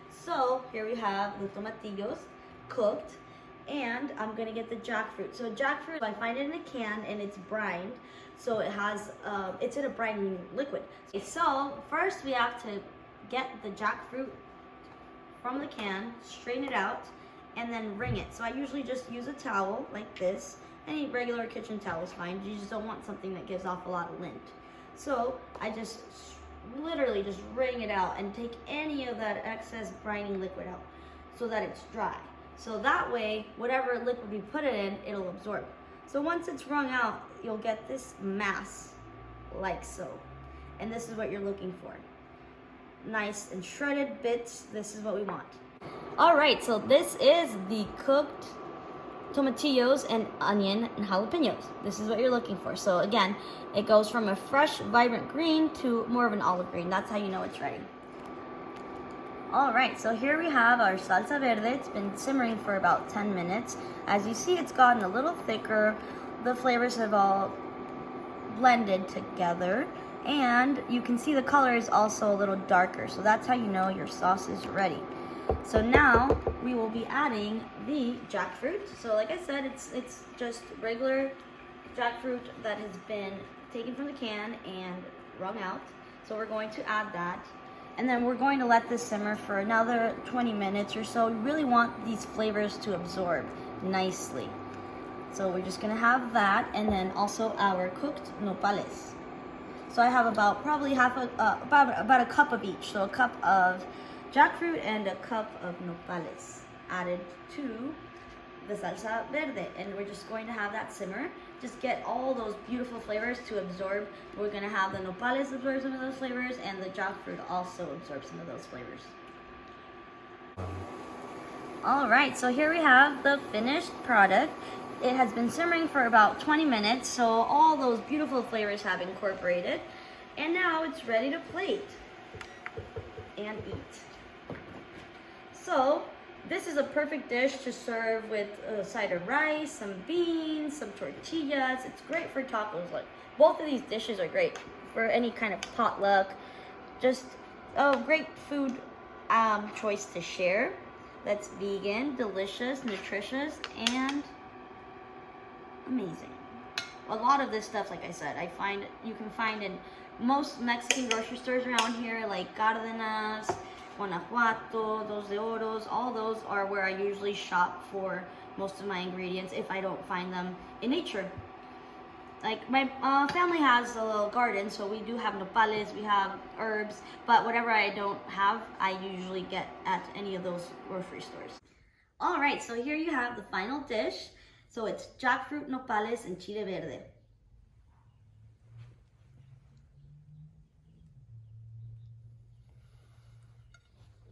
So here we have the tomatillos cooked, and I'm gonna get the jackfruit. So jackfruit, I find it in a can and it's brined. So it has, it's in a brining liquid. So first we have to get the jackfruit from the can, strain it out, and then wring it. So I usually just use a towel like this. Any regular kitchen towel is fine. You just don't want something that gives off a lot of lint. So I just literally just wring it out and take any of that excess brining liquid out so that it's dry. So that way, whatever liquid we put it in, it'll absorb. So once it's wrung out, you'll get this mass like so. And this is what you're looking for. Nice and shredded bits. This is what we want. All right, so this is the cooked tomatillos and onion and jalapenos. This is what you're looking for. So again, it goes from a fresh, vibrant green to more of an olive green. That's how you know it's ready. All right, so here we have our salsa verde. It's been simmering for about 10 minutes. As you see, it's gotten a little thicker. The flavors have all blended together, and you can see the color is also a little darker. So that's how you know your sauce is ready. So now we will be adding the jackfruit. So like I said, it's just regular jackfruit that has been taken from the can and wrung out. So we're going to add that. And then we're going to let this simmer for another 20 minutes or so. We really want these flavors to absorb nicely. So we're just gonna have that, and then also our cooked nopales. So I have about probably about a cup of each. So a cup of jackfruit and a cup of nopales added to the salsa verde, and we're just going to have that simmer just get all those beautiful flavors to absorb. We're gonna have the nopales absorb some of those flavors, and the jackfruit also absorb some of those flavors. All right, so here we have the finished product. It has been simmering for about 20 minutes, so all those beautiful flavors have incorporated. And now it's ready to plate and eat. So this is a perfect dish to serve with a side of rice, some beans, some tortillas. It's great for tacos. Like, both of these dishes are great for any kind of potluck. Just a great food choice to share. That's vegan, delicious, nutritious, and amazing. A lot of this stuff, like I said, you can find in most Mexican grocery stores around here, like Cárdenas, Guanajuato, Dos de Oros. All those are where I usually shop for most of my ingredients if I don't find them in nature. Like, my family has a little garden, so we do have nopales, we have herbs, but whatever I don't have, I usually get at any of those grocery stores. All right, so here you have the final dish. So it's jackfruit, nopales, and chile verde.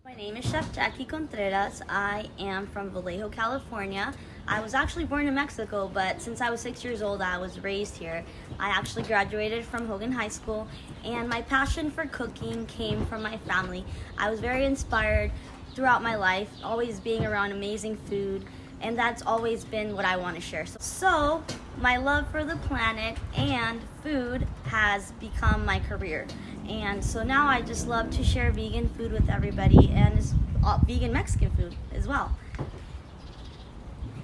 My name is Chef Jackie Contreras. I am from Vallejo, California. I was actually born in Mexico, but since I was 6 years old, I was raised here. I actually graduated from Hogan High School, and my passion for cooking came from my family. I was very inspired throughout my life, always being around amazing food, and that's always been what I want to share. So my love for the planet and food has become my career. And so now I just love to share vegan food with everybody, and vegan Mexican food as well.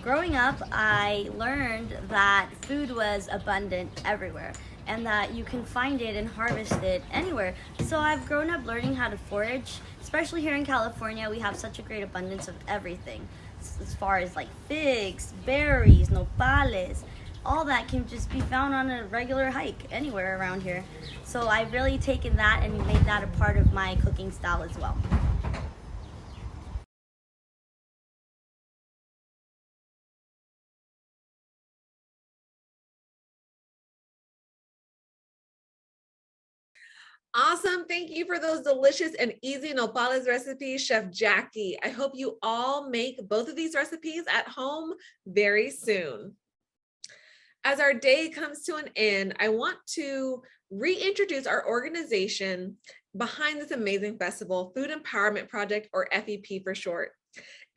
Growing up, I learned that food was abundant everywhere and that you can find it and harvest it anywhere. So I've grown up learning how to forage. Especially here in California, we have such a great abundance of everything. As far as like figs, berries, nopales, all that can just be found on a regular hike anywhere around here. So I've really taken that and made that a part of my cooking style as well. Awesome. Thank you for those delicious and easy nopales recipes, Chef Jackie. I hope you all make both of these recipes at home very soon. As our day comes to an end, I want to reintroduce our organization behind this amazing festival, Food Empowerment Project, or F.E.P for short.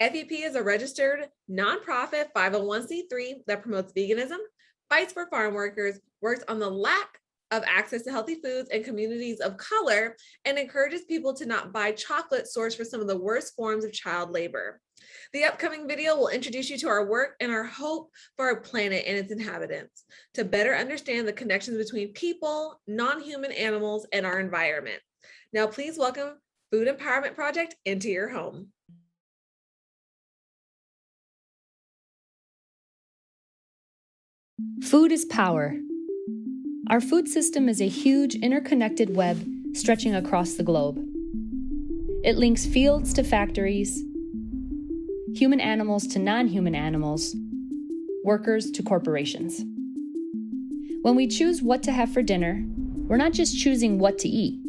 F.E.P is a registered nonprofit 501c3 that promotes veganism, fights for farm workers, works on the lack of access to healthy foods in communities of color, and encourages people to not buy chocolate sourced for some of the worst forms of child labor. The upcoming video will introduce you to our work and our hope for our planet and its inhabitants to better understand the connections between people, non-human animals, and our environment. Now, please welcome Food Empowerment Project into your home. Food is power. Our food system is a huge interconnected web stretching across the globe. It links fields to factories, human animals to non-human animals, workers to corporations. When we choose what to have for dinner, we're not just choosing what to eat.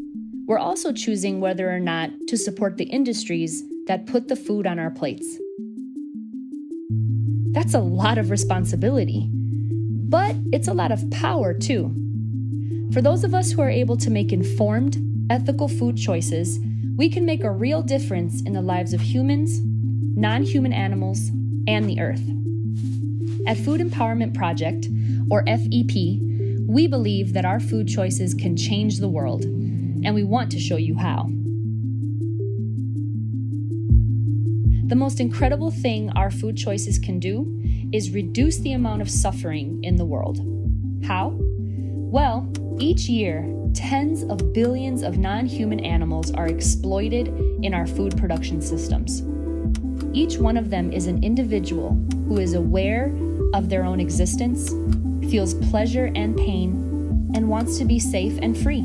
We're also choosing whether or not to support the industries that put the food on our plates. That's a lot of responsibility, but it's a lot of power too. For those of us who are able to make informed, ethical food choices, we can make a real difference in the lives of humans, non-human animals, and the earth. At Food Empowerment Project, or F.E.P., we believe that our food choices can change the world, and we want to show you how. The most incredible thing our food choices can do is reduce the amount of suffering in the world. How? Well, each year, tens of billions of non-human animals are exploited in our food production systems. Each one of them is an individual who is aware of their own existence, feels pleasure and pain, and wants to be safe and free.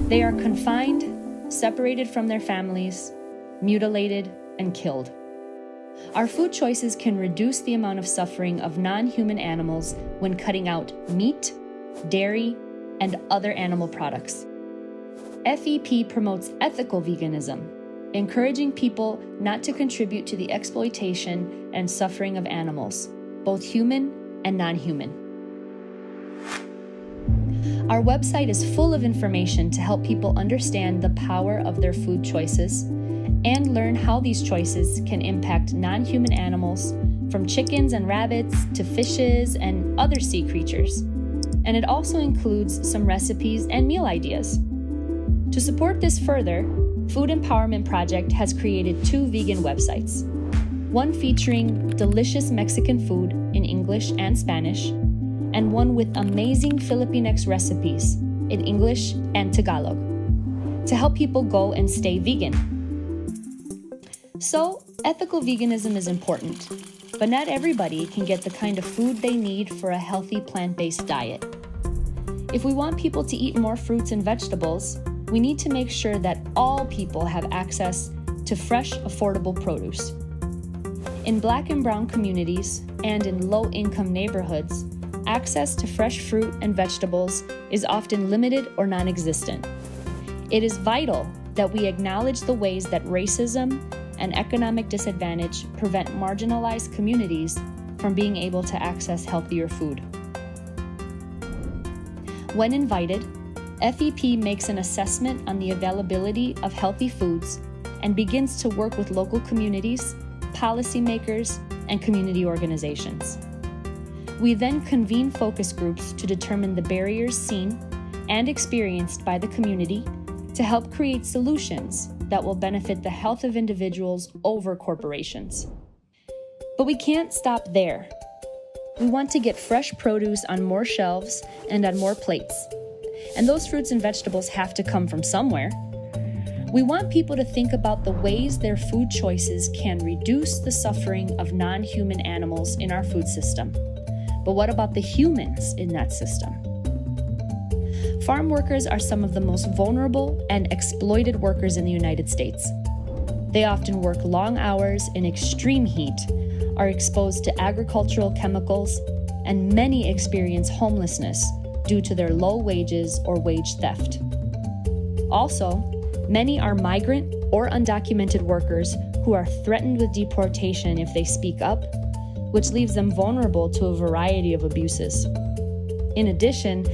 They are confined, separated from their families, mutilated, and killed. Our food choices can reduce the amount of suffering of non-human animals when cutting out meat, dairy, and other animal products. F.E.P. promotes ethical veganism, encouraging people not to contribute to the exploitation and suffering of animals, both human and non-human. Our website is full of information to help people understand the power of their food choices and learn how these choices can impact non-human animals, from chickens and rabbits to fishes and other sea creatures. And it also includes some recipes and meal ideas. To support this further, Food Empowerment Project has created 2 vegan websites, one featuring delicious Mexican food in English and Spanish, and one with amazing Filipinx recipes in English and Tagalog, to help people go and stay vegan. So, ethical veganism is important, but not everybody can get the kind of food they need for a healthy plant-based diet. If we want people to eat more fruits and vegetables, we need to make sure that all people have access to fresh, affordable produce. In Black and Brown communities and in low-income neighborhoods, access to fresh fruit and vegetables is often limited or non-existent. It is vital that we acknowledge the ways that racism and economic disadvantage prevent marginalized communities from being able to access healthier food. When invited, F.E.P. makes an assessment on the availability of healthy foods and begins to work with local communities, policymakers, and community organizations. We then convene focus groups to determine the barriers seen and experienced by the community to help create solutions that will benefit the health of individuals over corporations. But we can't stop there. We want to get fresh produce on more shelves and on more plates. And those fruits and vegetables have to come from somewhere. We want people to think about the ways their food choices can reduce the suffering of non-human animals in our food system. But what about the humans in that system? Farm workers are some of the most vulnerable and exploited workers in the United States. They often work long hours in extreme heat, are exposed to agricultural chemicals, and many experience homelessness due to their low wages or wage theft. Also, many are migrant or undocumented workers who are threatened with deportation if they speak up, which leaves them vulnerable to a variety of abuses. In addition,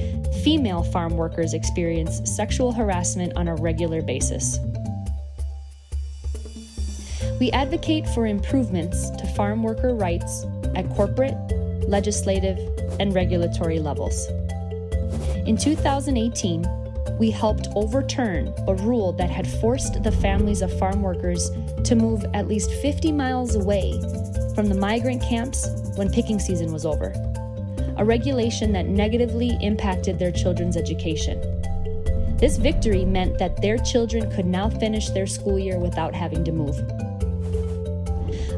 female farm workers experience sexual harassment on a regular basis. We advocate for improvements to farm worker rights at corporate, legislative, and regulatory levels. In 2018, we helped overturn a rule that had forced the families of farm workers to move at least 50 miles away from the migrant camps when picking season was over, a regulation that negatively impacted their children's education. This victory meant that their children could now finish their school year without having to move.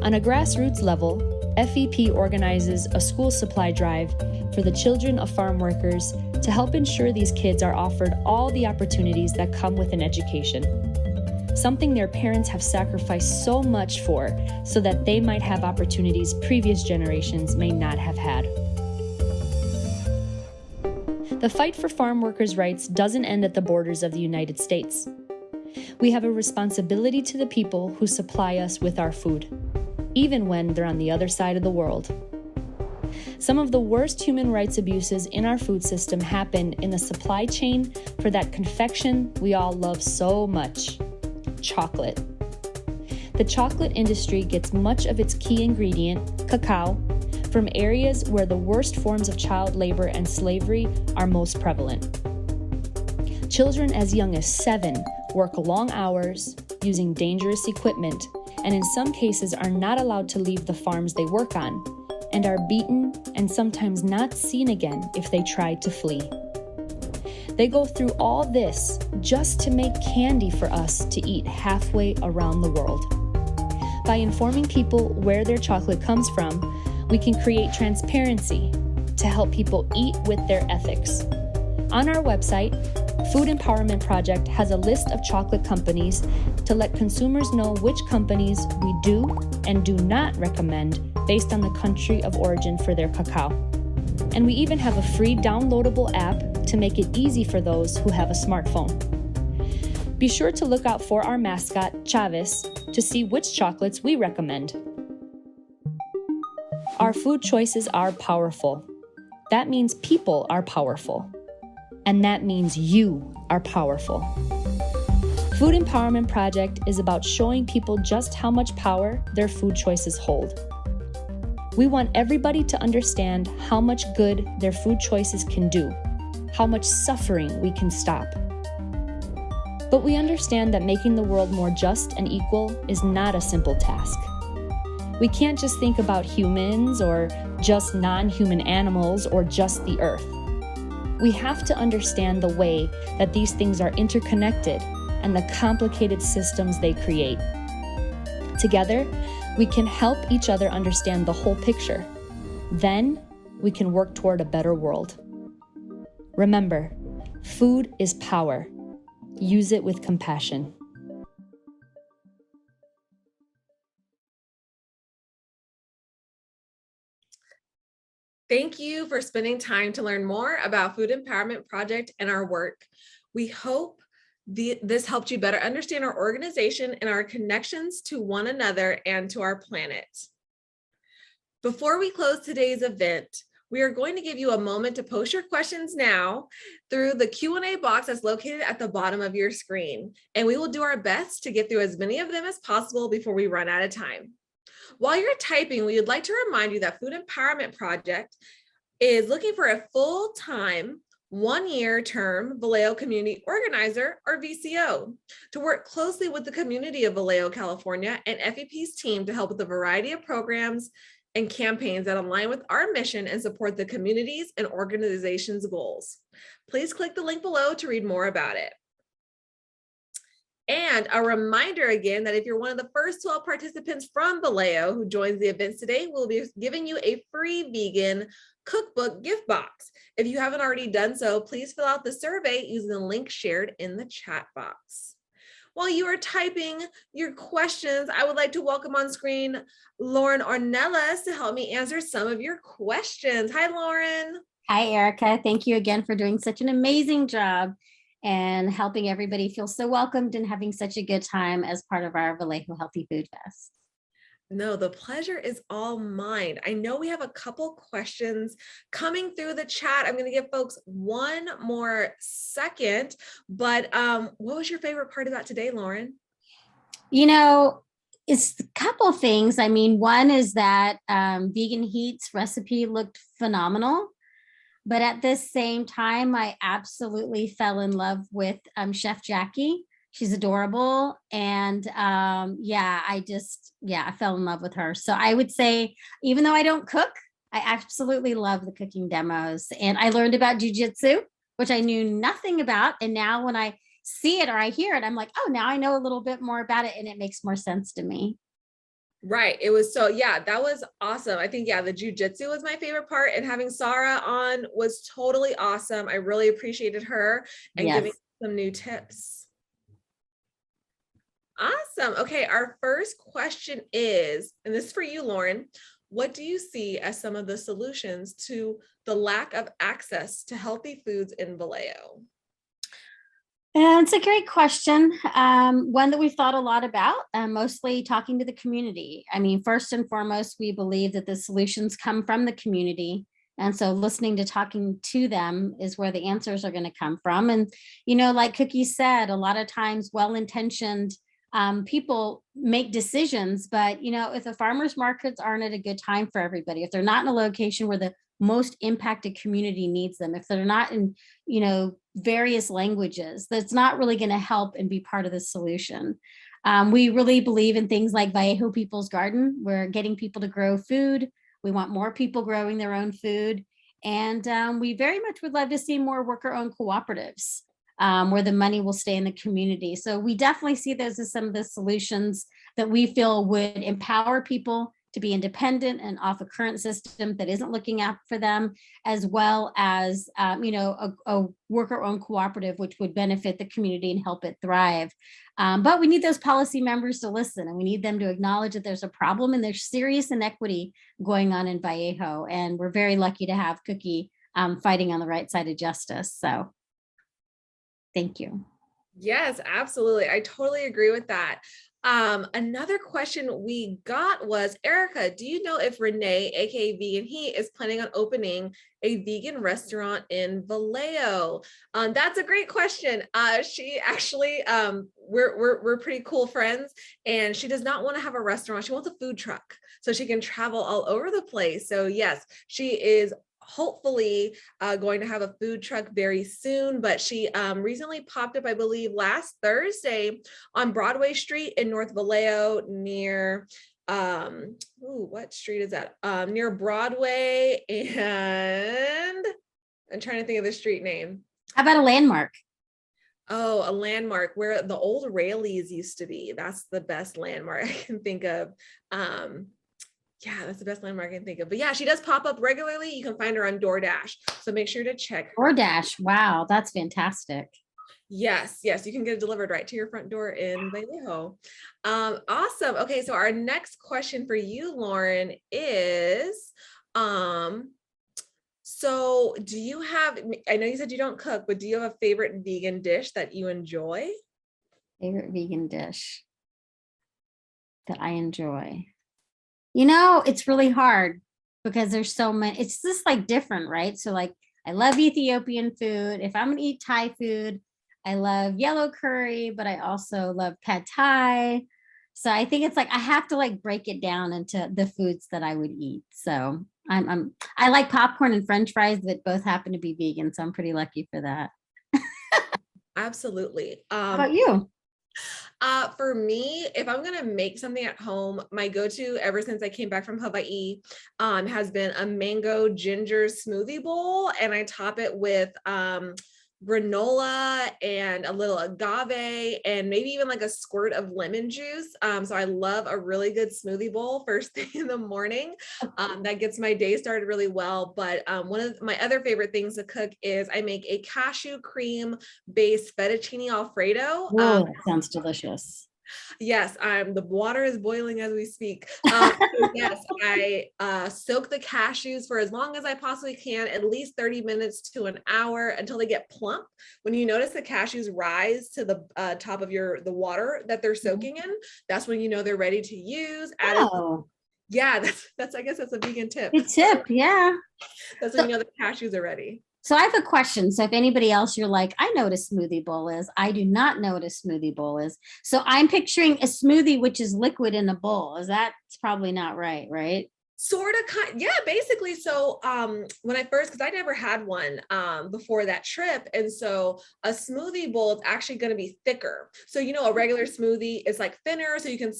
On a grassroots level, F.E.P. organizes a school supply drive for the children of farm workers to help ensure these kids are offered all the opportunities that come with an education, something their parents have sacrificed so much for so that they might have opportunities previous generations may not have had. The fight for farm workers' rights doesn't end at the borders of the United States. We have a responsibility to the people who supply us with our food, even when they're on the other side of the world. Some of the worst human rights abuses in our food system happen in the supply chain for that confection we all love so much, chocolate. The chocolate industry gets much of its key ingredient, cacao, from areas where the worst forms of child labor and slavery are most prevalent. Children as young as 7 work long hours using dangerous equipment, and in some cases are not allowed to leave the farms they work on, and are beaten and sometimes not seen again if they try to flee. They go through all this just to make candy for us to eat halfway around the world. By informing people where their chocolate comes from, we can create transparency to help people eat with their ethics. On our website, Food Empowerment Project has a list of chocolate companies to let consumers know which companies we do and do not recommend based on the country of origin for their cacao. And we even have a free downloadable app to make it easy for those who have a smartphone. Be sure to look out for our mascot, Chavez, to see which chocolates we recommend. Our food choices are powerful. That means people are powerful. And that means you are powerful. Food Empowerment Project is about showing people just how much power their food choices hold. We want everybody to understand how much good their food choices can do, how much suffering we can stop. But we understand that making the world more just and equal is not a simple task. We can't just think about humans or just non-human animals or just the earth. We have to understand the way that these things are interconnected and the complicated systems they create. Together, we can help each other understand the whole picture. Then, we can work toward a better world. Remember, food is power. Use it with compassion. Thank you for spending time to learn more about Food Empowerment Project and our work. We hope this helped you better understand our organization and our connections to one another and to our planet. Before we close today's event, we are going to give you a moment to post your questions now through the Q&A box that's located at the bottom of your screen, and we will do our best to get through as many of them as possible before we run out of time. While you're typing, we would like to remind you that Food Empowerment Project is looking for a full-time, one-year term Vallejo Community Organizer, or VCO, to work closely with the community of Vallejo, California, and F.E.P's team to help with a variety of programs and campaigns that align with our mission and support the communities and organization's goals. Please click the link below to read more about it. And a reminder again that if you're one of the first 12 participants from Vallejo who joins the events today, we'll be giving you a free vegan cookbook gift box. If you haven't already done so, please fill out the survey using the link shared in the chat box. While you are typing your questions, I would like to welcome on screen Lauren Ornelas to help me answer some of your questions. Hi, Lauren. Hi, Erica. Thank you again for doing such an amazing job and helping everybody feel so welcomed and having such a good time as part of our Vallejo Healthy Food Fest. No, the pleasure is all mine. I know we have a couple questions coming through the chat. I'm going to give folks one more second, but what was your favorite part about today, Lauren? You know, it's a couple things. I mean, one is that Vegan Heat's recipe looked phenomenal. But at this same time, I absolutely fell in love with Chef Jackie. She's adorable. And I fell in love with her. So I would say, even though I don't cook, I absolutely love the cooking demos. And I learned about Jiu Jitsu, which I knew nothing about. And now when I see it or I hear it, I'm like, oh, now I know a little bit more about it and it makes more sense to me. Right. It was that was awesome. I think, the Jiu Jitsu was my favorite part, and having Sahra on was totally awesome. I really appreciated her and giving some new tips. Awesome. Okay. Our first question is, and this is for you, Lauren, what do you see as some of the solutions to the lack of access to healthy foods in Vallejo? It's a great question. One that we've thought a lot about, mostly talking to the community. I mean, first and foremost, we believe that the solutions come from the community. And so listening to talking to them is where the answers are going to come from. And, like Cookie said, a lot of times well-intentioned people make decisions, but, if the farmers markets aren't at a good time for everybody, if they're not in a location where the most impacted community needs them, if they're not in, various languages, that's not really going to help and be part of the solution. We really believe in things like Vallejo People's Garden. We're getting people to grow food. We want more people growing their own food. And we very much would love to see more worker-owned cooperatives where the money will stay in the community. So we definitely see those as some of the solutions that we feel would empower people to be independent and off a current system that isn't looking out for them, as well as, a worker-owned cooperative, which would benefit the community and help it thrive. But we need those policy members to listen, and we need them to acknowledge that there's a problem and there's serious inequity going on in Vallejo. And we're very lucky to have Cookie fighting on the right side of justice. So thank you. Yes, absolutely. I totally agree with that. Another question we got was, Erica, do you know if Rene, aka Vegan Heat, is planning on opening a vegan restaurant in Vallejo? That's a great question. She actually, we're pretty cool friends, and she does not want to have a restaurant. She wants a food truck so she can travel all over the place. So yes, she is hopefully going to have a food truck very soon, but she recently popped up, I believe last Thursday, on Broadway Street in North Vallejo near, what street is that? Near Broadway, and I'm trying to think of the street name. How about a landmark? Oh, a landmark where the old Rayleighs used to be. That's the best landmark I can think of. Yeah, that's the best landmark I can think of. But yeah, she does pop up regularly. You can find her on DoorDash. So make sure to check her. DoorDash. Wow, that's fantastic. Yes, yes, you can get it delivered right to your front door in Vallejo. Awesome. Okay, so our next question for you, Lauren, is so do you have, I know you said you don't cook, but do you have a favorite vegan dish that you enjoy? Favorite vegan dish that I enjoy? You know, it's really hard because there's so many, it's just like different, right? So like, I love Ethiopian food. If I'm gonna eat Thai food, I love yellow curry, but I also love pad Thai. So I think it's like, I have to like break it down into the foods that I would eat. So I like popcorn and French fries that both happen to be vegan. So I'm pretty lucky for that. Absolutely. How about you? For me, if I'm gonna make something at home, my go-to ever since I came back from Hawaii has been a mango ginger smoothie bowl, and I top it with granola and a little agave and maybe even like a squirt of lemon juice. So I love a really good smoothie bowl first thing in the morning. That gets my day started really well. But one of my other favorite things to cook is I make a cashew cream based fettuccine Alfredo. Oh, that sounds delicious. Yes, the water is boiling as we speak. Yes, I soak the cashews for as long as I possibly can, at least 30 minutes to an hour until they get plump. When you notice the cashews rise to the top of the water that they're soaking in, that's when you know they're ready to use. Yeah, that's I guess that's a vegan tip. Good tip, yeah. That's when you know the cashews are ready. So I have a question. So if anybody else, you're like, I know what a smoothie bowl is. I do not know what a smoothie bowl is. So I'm picturing a smoothie, which is liquid in a bowl. That's probably not right, right? Sort of, yeah, basically. So when I first, because I never had one before that trip. And so a smoothie bowl is actually going to be thicker. So, a regular smoothie is like thinner, so you can,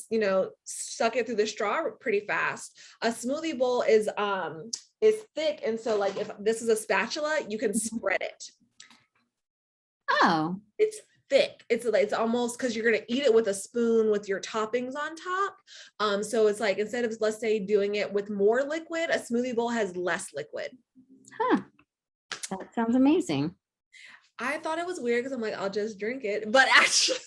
suck it through the straw pretty fast. A smoothie bowl is thick. And so like if this is a spatula, you can spread it. Oh. It's thick. It's almost, because you're going to eat it with a spoon with your toppings on top. So it's like, instead of, let's say, doing it with more liquid, a smoothie bowl has less liquid. Huh. That sounds amazing. I thought it was weird because I'm like, I'll just drink it. But actually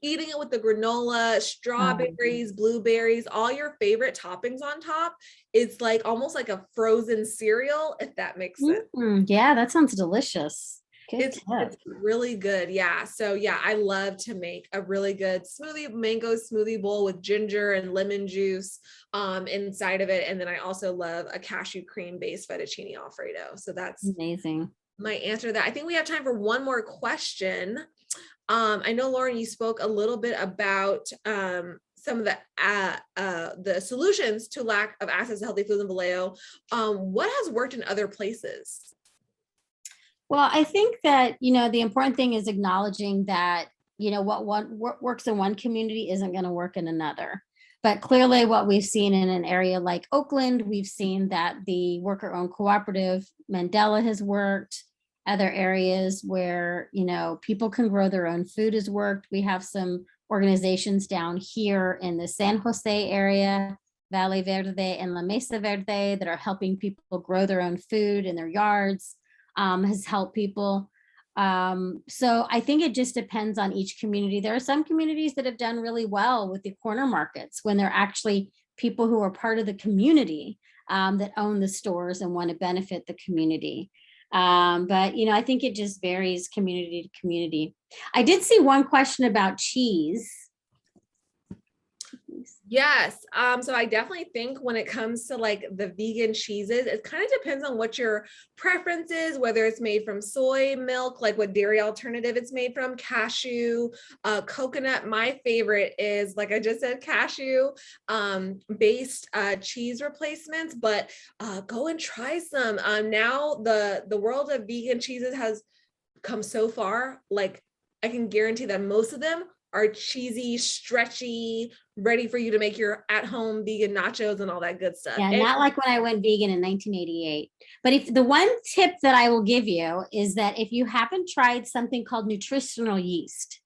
eating it with the granola, strawberries, blueberries, all your favorite toppings on top, it's like almost like a frozen cereal, if that makes sense. Yeah, that sounds delicious. It's really good. Yeah. So yeah, I love to make a really good mango smoothie bowl with ginger and lemon juice inside of it. And then I also love a cashew cream based fettuccine Alfredo. So that's amazing. My answer to that. I think we have time for one more question. I know, Lauren, you spoke a little bit about some of the solutions to lack of access to healthy foods in Vallejo. What has worked in other places? Well, I think that, the important thing is acknowledging that, what works in one community isn't going to work in another. But clearly what we've seen in an area like Oakland, we've seen that the worker-owned cooperative, Mandela, has worked. Other areas where, people can grow their own food has worked. We have some organizations down here in the San Jose area Valle Verde and La Mesa Verde, that are helping people grow their own food in their yards, has helped people. So I think it just depends on each community. There are some communities that have done really well with the corner markets when they're actually people who are part of the community that own the stores and want to benefit the community. But, you know, I think it just varies community to community. I did see one question about cheese. Yes. So I definitely think when it comes to like the vegan cheeses, it kind of depends on what your preference is, whether it's made from soy milk, like what dairy alternative it's made from, cashew, coconut. My favorite is, like I just said, cashew based cheese replacements, but go and try some. Now the world of vegan cheeses has come so far. Like I can guarantee that most of them are cheesy, stretchy, ready for you to make your at-home vegan nachos and all that good stuff. Yeah, And not like when I went vegan in 1988. But if the one tip that I will give you is that if you haven't tried something called nutritional yeast,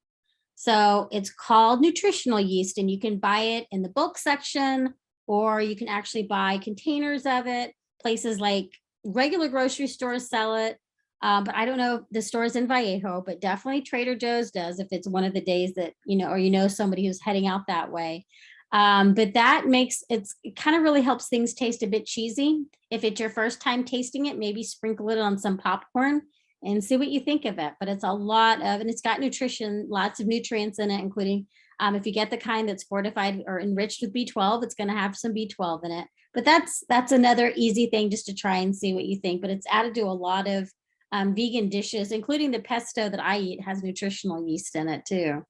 so it's called nutritional yeast, and you can buy it in the bulk section, or you can actually buy containers of it. Places like regular grocery stores sell it. But I don't know the stores in Vallejo, but definitely Trader Joe's does if it's one of the days that, you know, or you know somebody who's heading out that way. But that makes it kind of really helps things taste a bit cheesy. If it's your first time tasting it, maybe sprinkle it on some popcorn and see what you think of it. But it's a lot of, and it's got nutrition, lots of nutrients in it, including if you get the kind that's fortified or enriched with B12, it's going to have some B12 in it. But that's another easy thing just to try and see what you think. But it's added to a lot of vegan dishes, including the pesto that I eat has nutritional yeast in it too.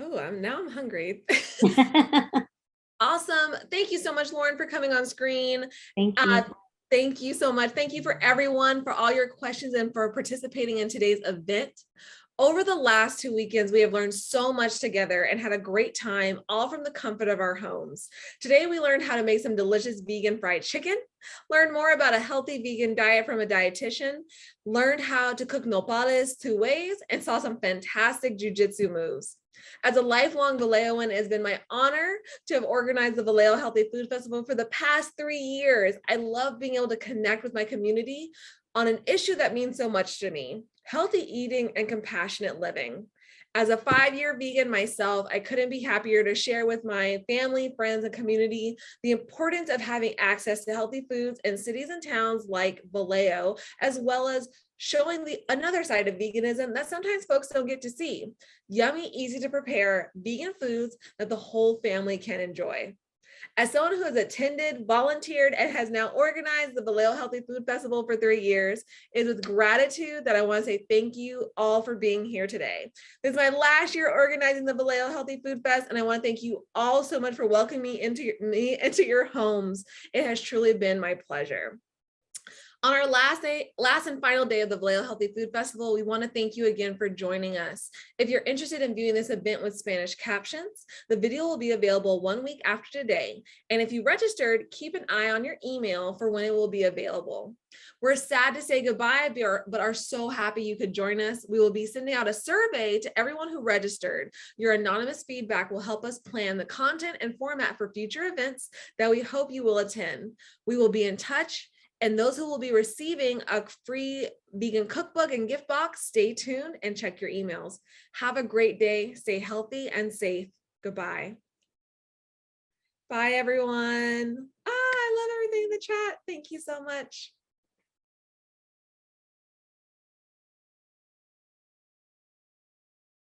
oh, now I'm hungry. Awesome. Thank you so much, Lauren, for coming on screen. Thank you. Thank you so much. Thank you for everyone for all your questions and for participating in today's event. Over the last 2 weekends, we have learned so much together and had a great time, all from the comfort of our homes. Today, we learned how to make some delicious vegan fried chicken, learned more about a healthy vegan diet from a dietitian, learned how to cook nopales 2 ways, and saw some fantastic jiu-jitsu moves. As a lifelong Vallejoan, it has been my honor to have organized the Vallejo Healthy Food Festival for the past 3 years. I love being able to connect with my community on an issue that means so much to me: healthy eating and compassionate living. As a 5-year vegan myself, I couldn't be happier to share with my family, friends, and community the importance of having access to healthy foods in cities and towns like Vallejo, as well as showing another side of veganism that sometimes folks don't get to see: yummy, easy to prepare vegan foods that the whole family can enjoy. As someone who has attended, volunteered, and has now organized the Vallejo Healthy Food Festival for 3 years, it is with gratitude that I want to say thank you all for being here today. This is my last year organizing the Vallejo Healthy Food Fest, and I want to thank you all so much for welcoming me into your homes. It has truly been my pleasure. On our last and final day of the Vallejo Healthy Food Festival, we want to thank you again for joining us. If you're interested in viewing this event with Spanish captions, the video will be available 1 week after today. And if you registered, keep an eye on your email for when it will be available. We're sad to say goodbye, but are so happy you could join us. We will be sending out a survey to everyone who registered. Your anonymous feedback will help us plan the content and format for future events that we hope you will attend. We will be in touch. And those who will be receiving a free vegan cookbook and gift box, stay tuned and check your emails. Have a great day. Stay healthy and safe. Goodbye. Bye, everyone. I love everything in the chat. Thank you so much.